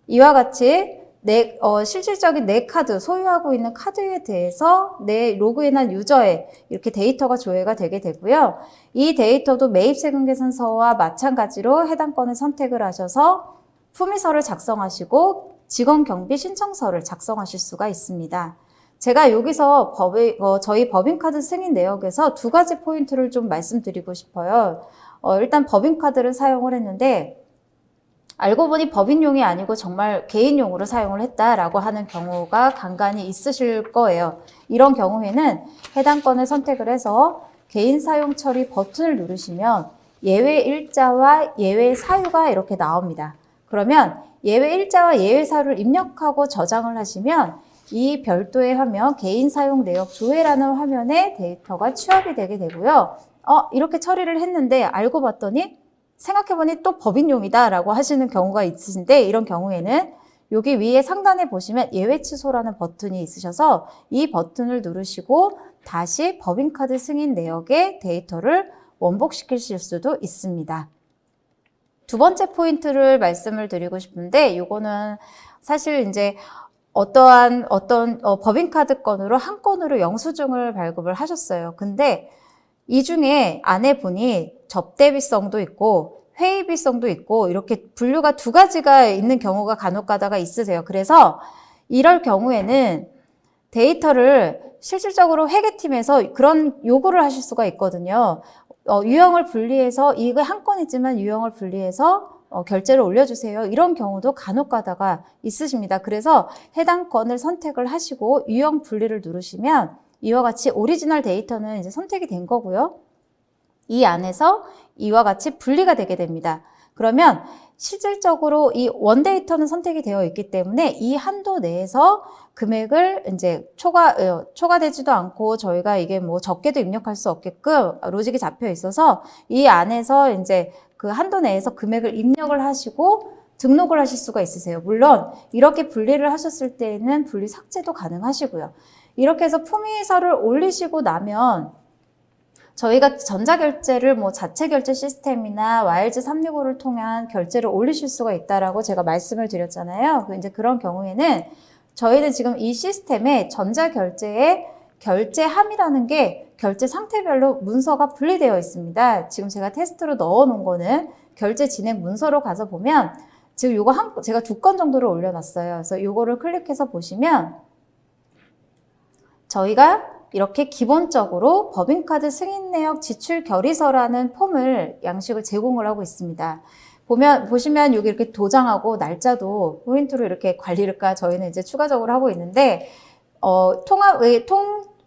이와 같이 실질적인 내 카드, 소유하고 있는 카드에 대해서 내 로그인한 유저의 이렇게 데이터가 조회가 되게 되고요. 이 데이터도 매입세금계산서와 마찬가지로 해당 건을 선택을 하셔서 품위서를 작성하시고 직원경비 신청서를 작성하실 수가 있습니다. 제가 여기서 저희 법인카드 승인 내역에서 2가지 포인트를 좀 말씀드리고 싶어요. 일단 법인카드를 사용을 했는데 알고 보니 법인용이 아니고 정말 개인용으로 사용을 했다라고 하는 경우가 간간히 있으실 거예요. 이런 경우에는 해당 건을 선택을 해서 개인 사용 처리 버튼을 누르시면 예외 일자와 예외 사유가 이렇게 나옵니다. 그러면 예외 일자와 예외 사유를 입력하고 저장을 하시면 이 별도의 화면, 개인 사용 내역 조회라는 화면에 데이터가 취합이 되게 되고요. 이렇게 처리를 했는데 알고 봤더니 생각해보니 또 법인용이다 라고 하시는 경우가 있으신데, 이런 경우에는 여기 위에 상단에 보시면 예외 취소라는 버튼이 있으셔서 이 버튼을 누르시고 다시 법인카드 승인 내역의 데이터를 원복시키실 수도 있습니다. 두 번째 포인트를 말씀을 드리고 싶은데 이거는 사실 이제 어떤 법인카드 건으로 한 건으로 영수증을 발급을 하셨어요. 근데 이 중에 아내분이 접대비성도 있고 회의비성도 있고 이렇게 분류가 두 가지가 있는 경우가 간혹 가다가 있으세요. 그래서 이럴 경우에는 데이터를 실질적으로 회계팀에서 그런 요구를 하실 수가 있거든요. 유형을 분리해서 이거 한 건이지만 유형을 분리해서 결제를 올려주세요. 이런 경우도 간혹 가다가 있으십니다. 그래서 해당 건을 선택을 하시고 유형 분리를 누르시면 이와 같이 오리지널 데이터는 이제 선택이 된 거고요. 이 안에서 이와 같이 분리가 되게 됩니다. 그러면 실질적으로 이 원데이터는 선택이 되어 있기 때문에 이 한도 내에서 금액을 이제 초과되지도 않고 저희가 이게 뭐 적게도 입력할 수 없게끔 로직이 잡혀 있어서 이 안에서 이제 그 한도 내에서 금액을 입력을 하시고 등록을 하실 수가 있으세요. 물론 이렇게 분리를 하셨을 때에는 분리 삭제도 가능하시고요. 이렇게 해서 품위서를 올리시고 나면 저희가 전자결제를 뭐 자체결제 시스템이나 와일즈 365를 통한 결제를 올리실 수가 있다라고 제가 말씀을 드렸잖아요. 이제 그런 경우에는 저희는 지금 이 시스템에 전자결제의 결제함이라는 게 결제 상태별로 문서가 분리되어 있습니다. 지금 제가 테스트로 넣어 놓은 거는 결제 진행 문서로 가서 보면 지금 요거 제가 2건 정도를 올려놨어요. 그래서 요거를 클릭해서 보시면 저희가 이렇게 기본적으로 법인카드 승인 내역 지출 결의서라는 폼을 양식을 제공을 하고 있습니다. 보시면 여기 이렇게 도장하고 날짜도 포인트로 이렇게 관리를까 저희는 이제 추가적으로 하고 있는데,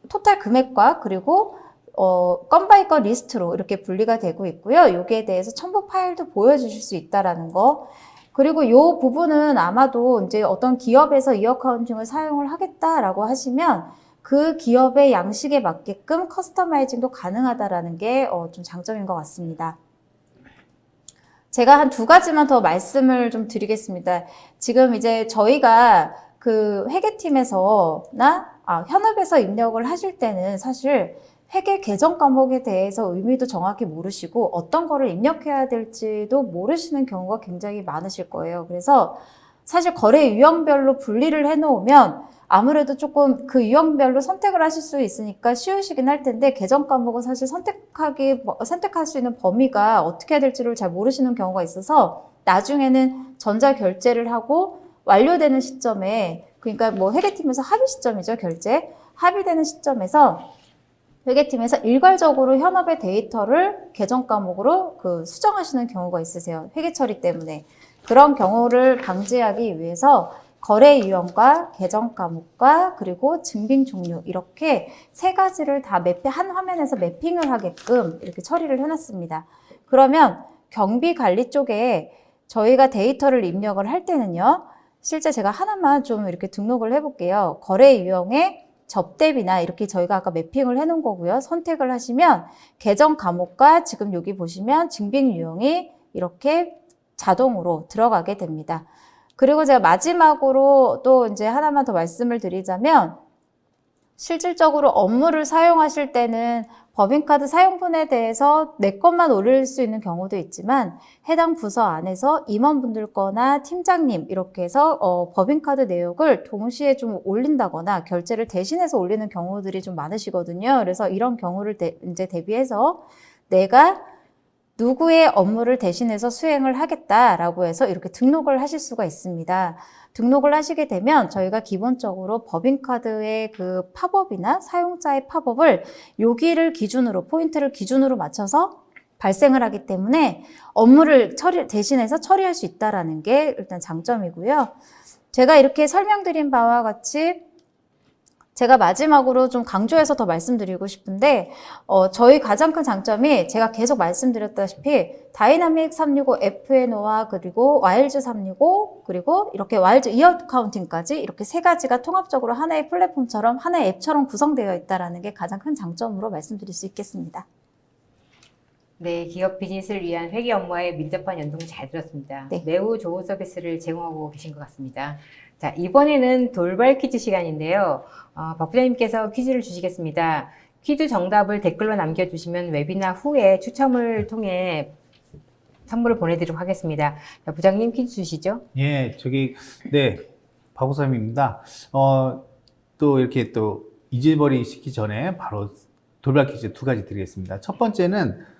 토탈 금액과 그리고 건 바이 건 리스트로 이렇게 분리가 되고 있고요. 여기에 대해서 첨부 파일도 보여주실 수 있다라는 거. 그리고 이 부분은 아마도 이제 어떤 기업에서 이 어카운팅을 사용을 하겠다라고 하시면 그 기업의 양식에 맞게끔 커스터마이징도 가능하다라는 게 좀 장점인 것 같습니다. 제가 한 2가지만 더 말씀을 좀 드리겠습니다. 지금 이제 저희가 그 회계팀에서나 현업에서 입력을 하실 때는 사실 회계 계정 과목에 대해서 의미도 정확히 모르시고 어떤 거를 입력해야 될지도 모르시는 경우가 굉장히 많으실 거예요. 그래서 사실 거래 유형별로 분리를 해놓으면 아무래도 조금 그 유형별로 선택을 하실 수 있으니까 쉬우시긴 할 텐데 계정 과목은 사실 선택할 수 있는 범위가 어떻게 해야 될지를 잘 모르시는 경우가 있어서 나중에는 전자결제를 하고 완료되는 시점에, 그러니까 뭐 회계팀에서 합의 시점이죠, 결제. 합의되는 시점에서 회계팀에서 일괄적으로 현업의 데이터를 계정 과목으로 수정하시는 경우가 있으세요. 회계 처리 때문에. 그런 경우를 방지하기 위해서 거래 유형과 계정 과목과 그리고 증빙 종류 이렇게 3가지를 다 한 화면에서 매핑을 하게끔 이렇게 처리를 해놨습니다. 그러면 경비 관리 쪽에 저희가 데이터를 입력을 할 때는요, 실제 제가 하나만 좀 이렇게 등록을 해볼게요. 거래 유형의 접대비나 이렇게 저희가 아까 매핑을 해놓은 거고요. 선택을 하시면 계정 과목과 지금 여기 보시면 증빙 유형이 이렇게 자동으로 들어가게 됩니다. 그리고 제가 마지막으로 또 이제 하나만 더 말씀을 드리자면 실질적으로 업무를 사용하실 때는 법인카드 사용분에 대해서 내 것만 올릴 수 있는 경우도 있지만 해당 부서 안에서 임원분들 거나 팀장님 이렇게 해서 법인카드 내역을 동시에 좀 올린다거나 결제를 대신해서 올리는 경우들이 좀 많으시거든요. 그래서 이런 경우를 이제 대비해서 내가 누구의 업무를 대신해서 수행을 하겠다라고 해서 이렇게 등록을 하실 수가 있습니다. 등록을 하시게 되면 저희가 기본적으로 법인카드의 그 팝업이나 사용자의 팝업을 여기를 기준으로, 포인트를 기준으로 맞춰서 발생을 하기 때문에 업무를 대신해서 처리할 수 있다는 게 일단 장점이고요. 제가 이렇게 설명드린 바와 같이 제가 마지막으로 좀 강조해서 더 말씀드리고 싶은데 저희 가장 큰 장점이 제가 계속 말씀드렸다시피 다이나믹 365 FNO와 그리고 와일즈 365 그리고 이렇게 와일즈 이어카운팅까지 이렇게 3가지가 통합적으로 하나의 플랫폼처럼 하나의 앱처럼 구성되어 있다는 게 가장 큰 장점으로 말씀드릴 수 있겠습니다. 네, 기업 비즈니스를 위한 회계 업무와의 밀접한 연동 잘 들었습니다. 네. 매우 좋은 서비스를 제공하고 계신 것 같습니다. 자, 이번에는 돌발 퀴즈 시간인데요. 박 부장님께서 퀴즈를 주시겠습니다. 퀴즈 정답을 댓글로 남겨주시면 웨비나 후에 추첨을 통해 선물을 보내드리도록 하겠습니다. 자, 부장님 퀴즈 주시죠. 예, 네, 박우삼입니다. 또 이렇게 또 잊어버리 시기 전에 바로 돌발 퀴즈 2가지 드리겠습니다. 첫 번째는,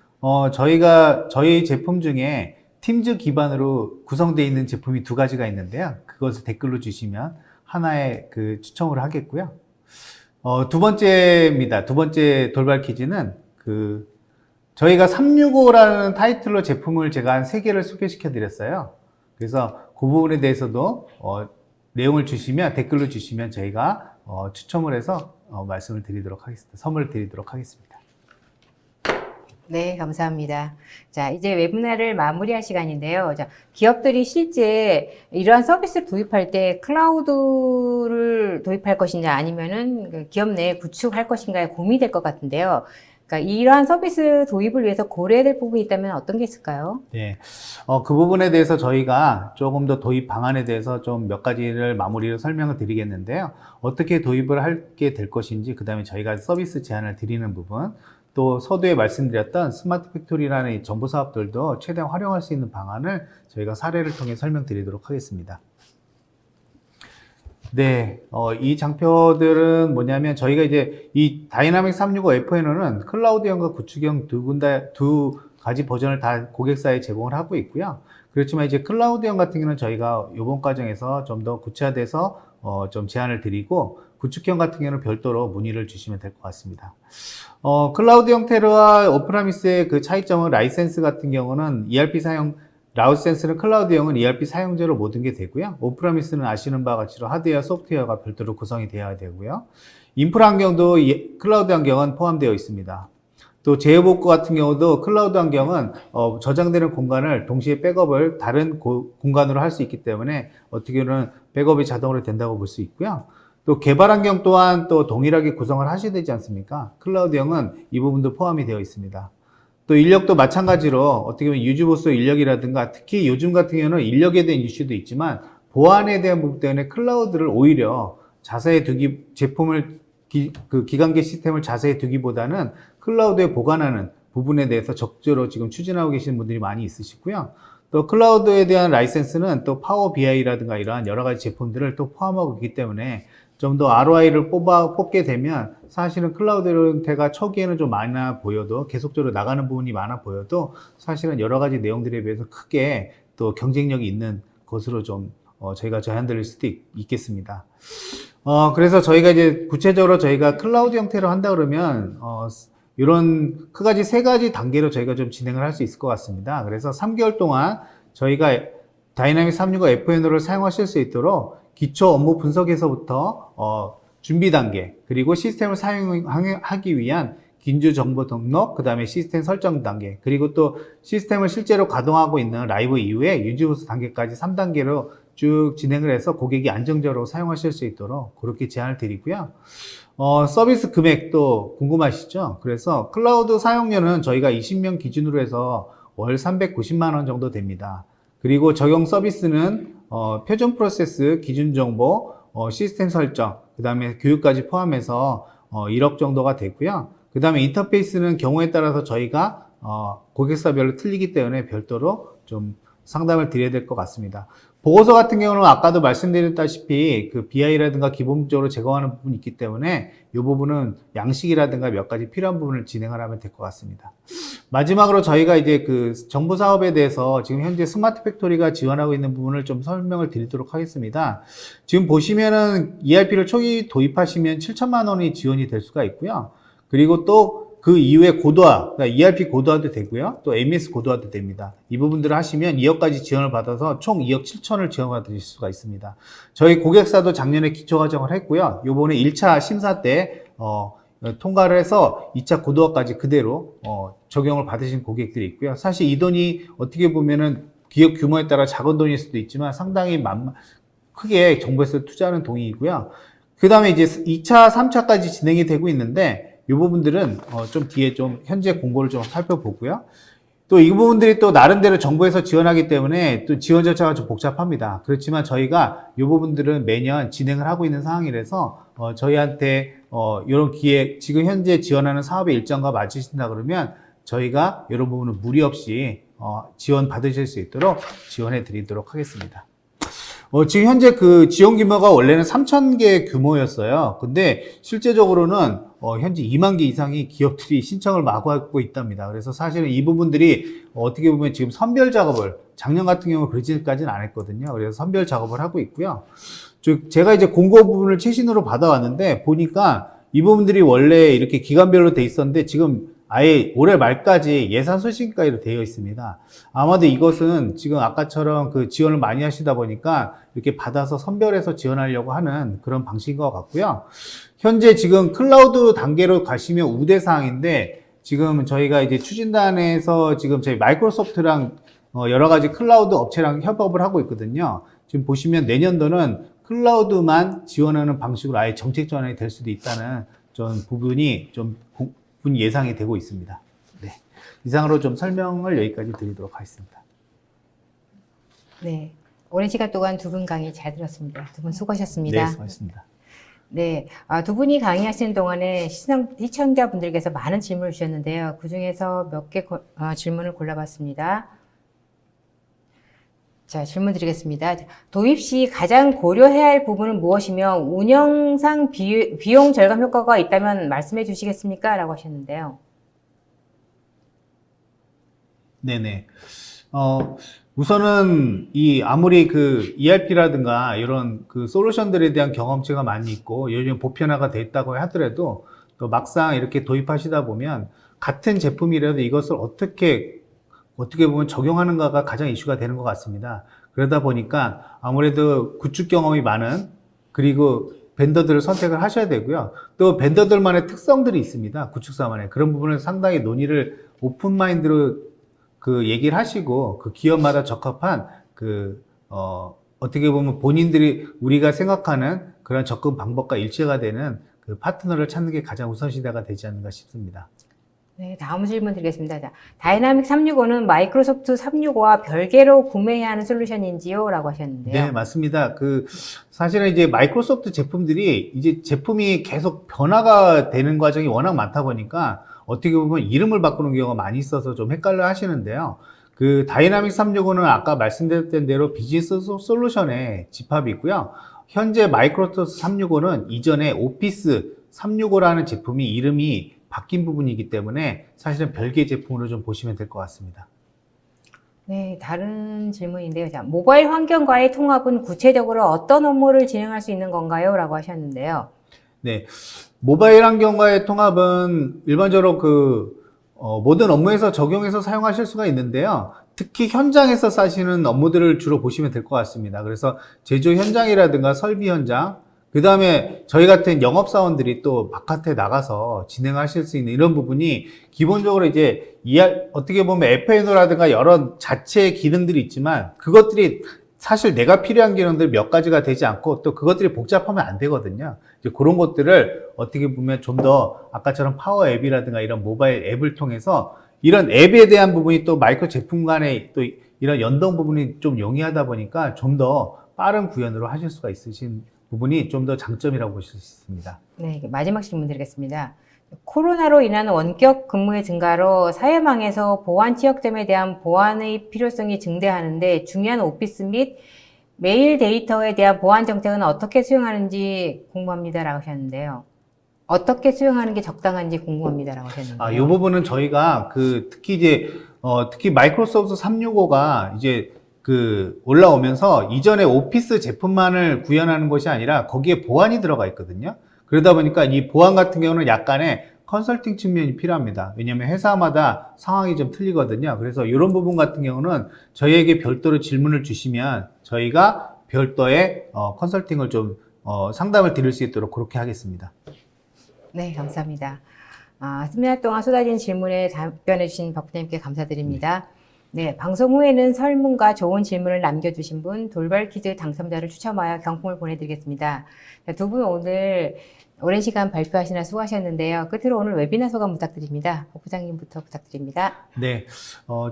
저희 제품 중에 팀즈 기반으로 구성되어 있는 제품이 2가지가 있는데요. 그것을 댓글로 주시면 하나의 그 추첨을 하겠고요. 두 번째입니다. 두 번째 돌발 퀴즈는 저희가 365라는 타이틀로 제품을 제가 한 3개를 소개시켜 드렸어요. 그래서 그 부분에 대해서도 내용을 주시면, 댓글로 주시면 저희가 추첨을 해서 말씀을 드리도록 하겠습니다. 선물을 드리도록 하겠습니다. 네, 감사합니다. 자, 이제 웨비나를 마무리할 시간인데요. 자, 기업들이 실제 이러한 서비스를 도입할 때 클라우드를 도입할 것이냐 아니면은 그 기업 내에 구축할 것인가에 고민이 될 것 같은데요. 그러니까 이러한 서비스 도입을 위해서 고려해야 될 부분이 있다면 어떤 게 있을까요? 네, 그 부분에 대해서 저희가 조금 더 도입 방안에 대해서 좀 몇 가지를 마무리로 설명을 드리겠는데요. 어떻게 도입을 하게 될 것인지, 그 다음에 저희가 서비스 제안을 드리는 부분, 또 서두에 말씀드렸던 스마트 팩토리라는 이 정보 사업들도 최대한 활용할 수 있는 방안을 저희가 사례를 통해 설명드리도록 하겠습니다. 네, 이 장표들은 뭐냐면 저희가 이제 이 다이나믹 365 FNO는 클라우드형과 구축형 두 가지 버전을 다 고객사에 제공을 하고 있고요. 그렇지만 이제 클라우드형 같은 경우는 저희가 이번 과정에서 좀 더 구체화돼서 좀 제안을 드리고, 구축형 같은 경우는 별도로 문의를 주시면 될 것 같습니다. 클라우드 형태와 오프라미스의 그 차이점은 라이센스 같은 경우는 라우센스는 클라우드형은 ERP 사용자로 모든 게 되고요. 오프라미스는 아시는 바와 같이 하드웨어, 소프트웨어가 별도로 구성이 되어야 되고요. 인프라 환경도 클라우드 환경은 포함되어 있습니다. 또 제휴복구 같은 경우도 클라우드 환경은 저장되는 공간을 동시에 백업을 다른 공간으로 할 수 있기 때문에 어떻게 보면 백업이 자동으로 된다고 볼 수 있고요. 또 개발 환경 또한 또 동일하게 구성을 하셔야 되지 않습니까? 클라우드형은 이 부분도 포함이 되어 있습니다. 또 인력도 마찬가지로 어떻게 보면 유지보수 인력이라든가, 특히 요즘 같은 경우는 인력에 대한 이슈도 있지만 보안에 대한 부분 때문에 클라우드를 오히려 자세히 제품을 기간계 시스템을 자세히 두기보다는 클라우드에 보관하는 부분에 대해서 적극적으로 지금 추진하고 계시는 분들이 많이 있으시고요. 또 클라우드에 대한 라이센스는 또 파워 BI라든가 이러한 여러 가지 제품들을 또 포함하고 있기 때문에 좀 더 ROI를 뽑게 되면 사실은 클라우드 형태가 초기에는 좀 많아 보여도, 계속적으로 나가는 부분이 많아 보여도 사실은 여러 가지 내용들에 비해서 크게 또 경쟁력이 있는 것으로 좀 저희가 제한될 수도 있겠습니다. 그래서 저희가 이제 구체적으로 저희가 클라우드 형태로 한다 그러면 이런 크가지 3가지 단계로 저희가 좀 진행을 할 수 있을 것 같습니다. 그래서 3개월 동안 저희가 다이나믹 365 FNO를 사용하실 수 있도록 기초 업무 분석에서부터 준비 단계, 그리고 시스템을 사용하기 위한 긴주 정보 등록, 그 다음에 시스템 설정 단계, 그리고 또 시스템을 실제로 가동하고 있는 라이브 이후에 유지보수 단계까지 3단계로 쭉 진행을 해서 고객이 안정적으로 사용하실 수 있도록 그렇게 제안을 드리고요. 서비스 금액도 궁금하시죠? 그래서 클라우드 사용료는 저희가 20명 기준으로 해서 월 390만 원 정도 됩니다. 그리고 적용 서비스는 표준 프로세스, 기준 정보, 시스템 설정, 그 다음에 교육까지 포함해서 1억 정도가 되고요. 그 다음에 인터페이스는 경우에 따라서 저희가 고객사별로 틀리기 때문에 별도로 좀 상담을 드려야 될 것 같습니다. 보고서 같은 경우는 아까도 말씀드렸다시피 그 BI라든가 기본적으로 제공하는 부분이 있기 때문에 이 부분은 양식이라든가 몇 가지 필요한 부분을 진행을 하면 될 것 같습니다. 마지막으로 저희가 이제 그 정부 사업에 대해서 지금 현재 스마트 팩토리가 지원하고 있는 부분을 좀 설명을 드리도록 하겠습니다. 지금 보시면은 ERP를 초기 도입하시면 7천만 원이 지원이 될 수가 있고요. 그리고 또 그 이후에 고도화, 그러니까 ERP 고도화도 되고요. 또 MES 고도화도 됩니다. 이 부분들을 하시면 2억까지 지원을 받아서 총 2억 7천을 지원받으실 수가 있습니다. 저희 고객사도 작년에 기초과정을 했고요. 요번에 1차 심사 때 통과를 해서 2차 고도화까지 그대로 적용을 받으신 고객들이 있고요. 사실 이 돈이 어떻게 보면은 기업 규모에 따라 작은 돈일 수도 있지만 상당히 크게 정부에서 투자하는 돈이고요. 그 다음에 이제 2차, 3차까지 진행이 되고 있는데 이 부분들은 좀 뒤에 좀 현재 공고를 좀 살펴보고요. 또 이 부분들이 또 나름대로 정부에서 지원하기 때문에 또 지원 절차가 좀 복잡합니다. 그렇지만 저희가 이 부분들은 매년 진행을 하고 있는 상황이라서 저희한테 이런 기획, 지금 현재 지원하는 사업의 일정과 맞으신다 그러면 저희가 이런 부분은 무리 없이 지원 받으실 수 있도록 지원해 드리도록 하겠습니다. 지금 현재 그 지원 규모가 원래는 3,000개 규모였어요. 근데 실제적으로는 현재 2만 개 이상이 기업들이 신청을 마구 하고 있답니다. 그래서 사실은 이 부분들이 어떻게 보면 지금 선별 작업을 작년 같은 경우 그렇게까지는 안 했거든요. 그래서 선별 작업을 하고 있고요. 제가 이제 공고 부분을 최신으로 받아왔는데 보니까 이 부분들이 원래 이렇게 기간별로 돼 있었는데 지금 아예 올해 말까지 예산 소신까지로 되어 있습니다. 아마도 이것은 지금 아까처럼 그 지원을 많이 하시다 보니까 이렇게 받아서 선별해서 지원하려고 하는 그런 방식인 것 같고요. 현재 지금 클라우드 단계로 가시면 우대사항인데 지금 저희가 이제 추진단에서 지금 저희 마이크로소프트랑 여러 가지 클라우드 업체랑 협업을 하고 있거든요. 지금 보시면 내년도는 클라우드만 지원하는 방식으로 아예 정책 전환이 될 수도 있다는 좀 부분이 예상이 되고 있습니다. 네. 이상으로 좀 설명을 여기까지 드리도록 하겠습니다. 네. 오랜 시간 동안 두 분 강의 잘 들었습니다. 두 분 수고하셨습니다. 네, 수고하셨습니다. 네. 두 분이 강의하시는 동안에 시청자분들께서 많은 질문을 주셨는데요. 그 중에서 몇 개 질문을 골라봤습니다. 자, 질문 드리겠습니다. 도입 시 가장 고려해야 할 부분은 무엇이며 운영상 비용 절감 효과가 있다면 말씀해 주시겠습니까? 라고 하셨는데요. 네네. 우선은 아무리 그 ERP라든가 이런 그 솔루션들에 대한 경험치가 많이 있고 요즘 보편화가 됐다고 하더라도 또 막상 이렇게 도입하시다 보면 같은 제품이라도 이것을 어떻게 보면 적용하는가가 가장 이슈가 되는 것 같습니다. 그러다 보니까 아무래도 구축 경험이 많은 그리고 벤더들을 선택을 하셔야 되고요. 또 벤더들만의 특성들이 있습니다. 구축사만의. 그런 부분을 상당히 논의를 오픈 마인드로 얘기를 하시고 그 기업마다 적합한 어떻게 보면 본인들이 우리가 생각하는 그런 접근 방법과 일치가 되는 그 파트너를 찾는 게 가장 우선시대가 되지 않는가 싶습니다. 네, 다음 질문 드리겠습니다. 자, 다이나믹 365는 마이크로소프트 365와 별개로 구매해야 하는 솔루션인지요? 라고 하셨는데요. 네, 맞습니다. 사실은 이제 마이크로소프트 제품들이 이제 제품이 계속 변화가 되는 과정이 워낙 많다 보니까 어떻게 보면 이름을 바꾸는 경우가 많이 있어서 좀 헷갈려 하시는데요. 다이나믹 365는 아까 말씀드렸던 대로 비즈니스 솔루션의 집합이 있고요. 현재 마이크로소프트 365는 이전에 오피스 365라는 제품이 이름이 바뀐 부분이기 때문에 사실은 별개 제품으로 좀 보시면 될 것 같습니다. 네, 다른 질문인데요. 자, 모바일 환경과의 통합은 구체적으로 어떤 업무를 진행할 수 있는 건가요? 라고 하셨는데요. 네, 모바일 환경과의 통합은 일반적으로 모든 업무에서 적용해서 사용하실 수가 있는데요. 특히 현장에서 사시는 업무들을 주로 보시면 될 것 같습니다. 그래서 제조 현장이라든가 설비 현장, 그 다음에 저희 같은 영업사원들이 또 바깥에 나가서 진행하실 수 있는 이런 부분이 기본적으로 이제 어떻게 보면 FNO라든가 여러 자체 기능들이 있지만 그것들이 사실 내가 필요한 기능들 몇 가지가 되지 않고 또 그것들이 복잡하면 안 되거든요. 이제 그런 것들을 어떻게 보면 좀 더 아까처럼 파워 앱이라든가 이런 모바일 앱을 통해서 이런 앱에 대한 부분이 또 마이크로 제품 간의 또 이런 연동 부분이 좀 용이하다 보니까 좀 더 빠른 구현으로 하실 수가 있으신 부분이 좀 더 장점이라고 보실 수 있습니다. 네, 마지막 질문 드리겠습니다. 코로나로 인한 원격 근무의 증가로 사회망에서 보안 취약점에 대한 보안의 필요성이 증대하는데 중요한 오피스 및 메일 데이터에 대한 보안 정책은 어떻게 수용하는지 궁금합니다라고 하셨는데요. 어떻게 수용하는 게 적당한지 궁금합니다라고 하셨는데요. 이 부분은 저희가 특히 마이크로소프트 365가 이제 올라오면서 이전에 오피스 제품만을 구현하는 것이 아니라 거기에 보안이 들어가 있거든요. 그러다 보니까 이 보안 같은 경우는 약간의 컨설팅 측면이 필요합니다. 왜냐하면 회사마다 상황이 좀 틀리거든요. 그래서 이런 부분 같은 경우는 저희에게 별도로 질문을 주시면 저희가 별도의 컨설팅을 좀 상담을 드릴 수 있도록 그렇게 하겠습니다. 네, 감사합니다. 세미나 동안 쏟아진 질문에 답변해 주신 박 부장님께 감사드립니다. 네, 방송 후에는 설문과 좋은 질문을 남겨주신 분 돌발 퀴즈 당첨자를 추첨하여 경품을 보내드리겠습니다. 두 분 오늘 오랜 시간 발표하시나 수고하셨는데요. 끝으로 오늘 웨비나 소감 부탁드립니다. 부장님부터 부탁드립니다. 네,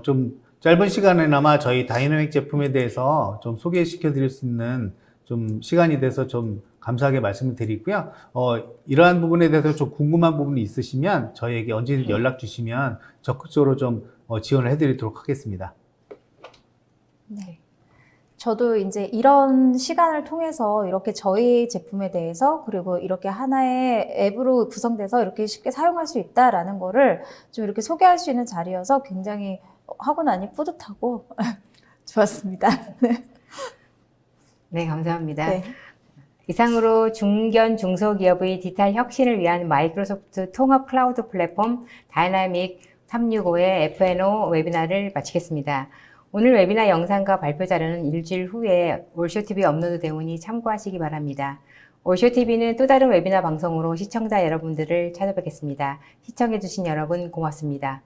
좀 짧은 시간에나마 저희 다이내믹 제품에 대해서 좀 소개시켜 드릴 수 있는 좀 시간이 돼서 좀 감사하게 말씀을 드리고요. 이러한 부분에 대해서 좀 궁금한 부분이 있으시면 저희에게 언제든지 연락 주시면 적극적으로 좀 지원을 해드리도록 하겠습니다. 네. 저도 이제 이런 시간을 통해서 이렇게 저희 제품에 대해서 그리고 이렇게 하나의 앱으로 구성돼서 이렇게 쉽게 사용할 수 있다라는 거를 좀 이렇게 소개할 수 있는 자리여서 굉장히 하고 나니 뿌듯하고 좋았습니다. 네, 감사합니다. 네. 이상으로 중견 중소기업의 디지털 혁신을 위한 마이크로소프트 통합 클라우드 플랫폼 다이나믹 365의 F&O 웨비나를 마치겠습니다. 오늘 웨비나 영상과 발표 자료는 일주일 후에 올쇼TV에 업로드되오니 참고하시기 바랍니다. 올쇼TV는 또 다른 웨비나 방송으로 시청자 여러분들을 찾아뵙겠습니다. 시청해주신 여러분 고맙습니다.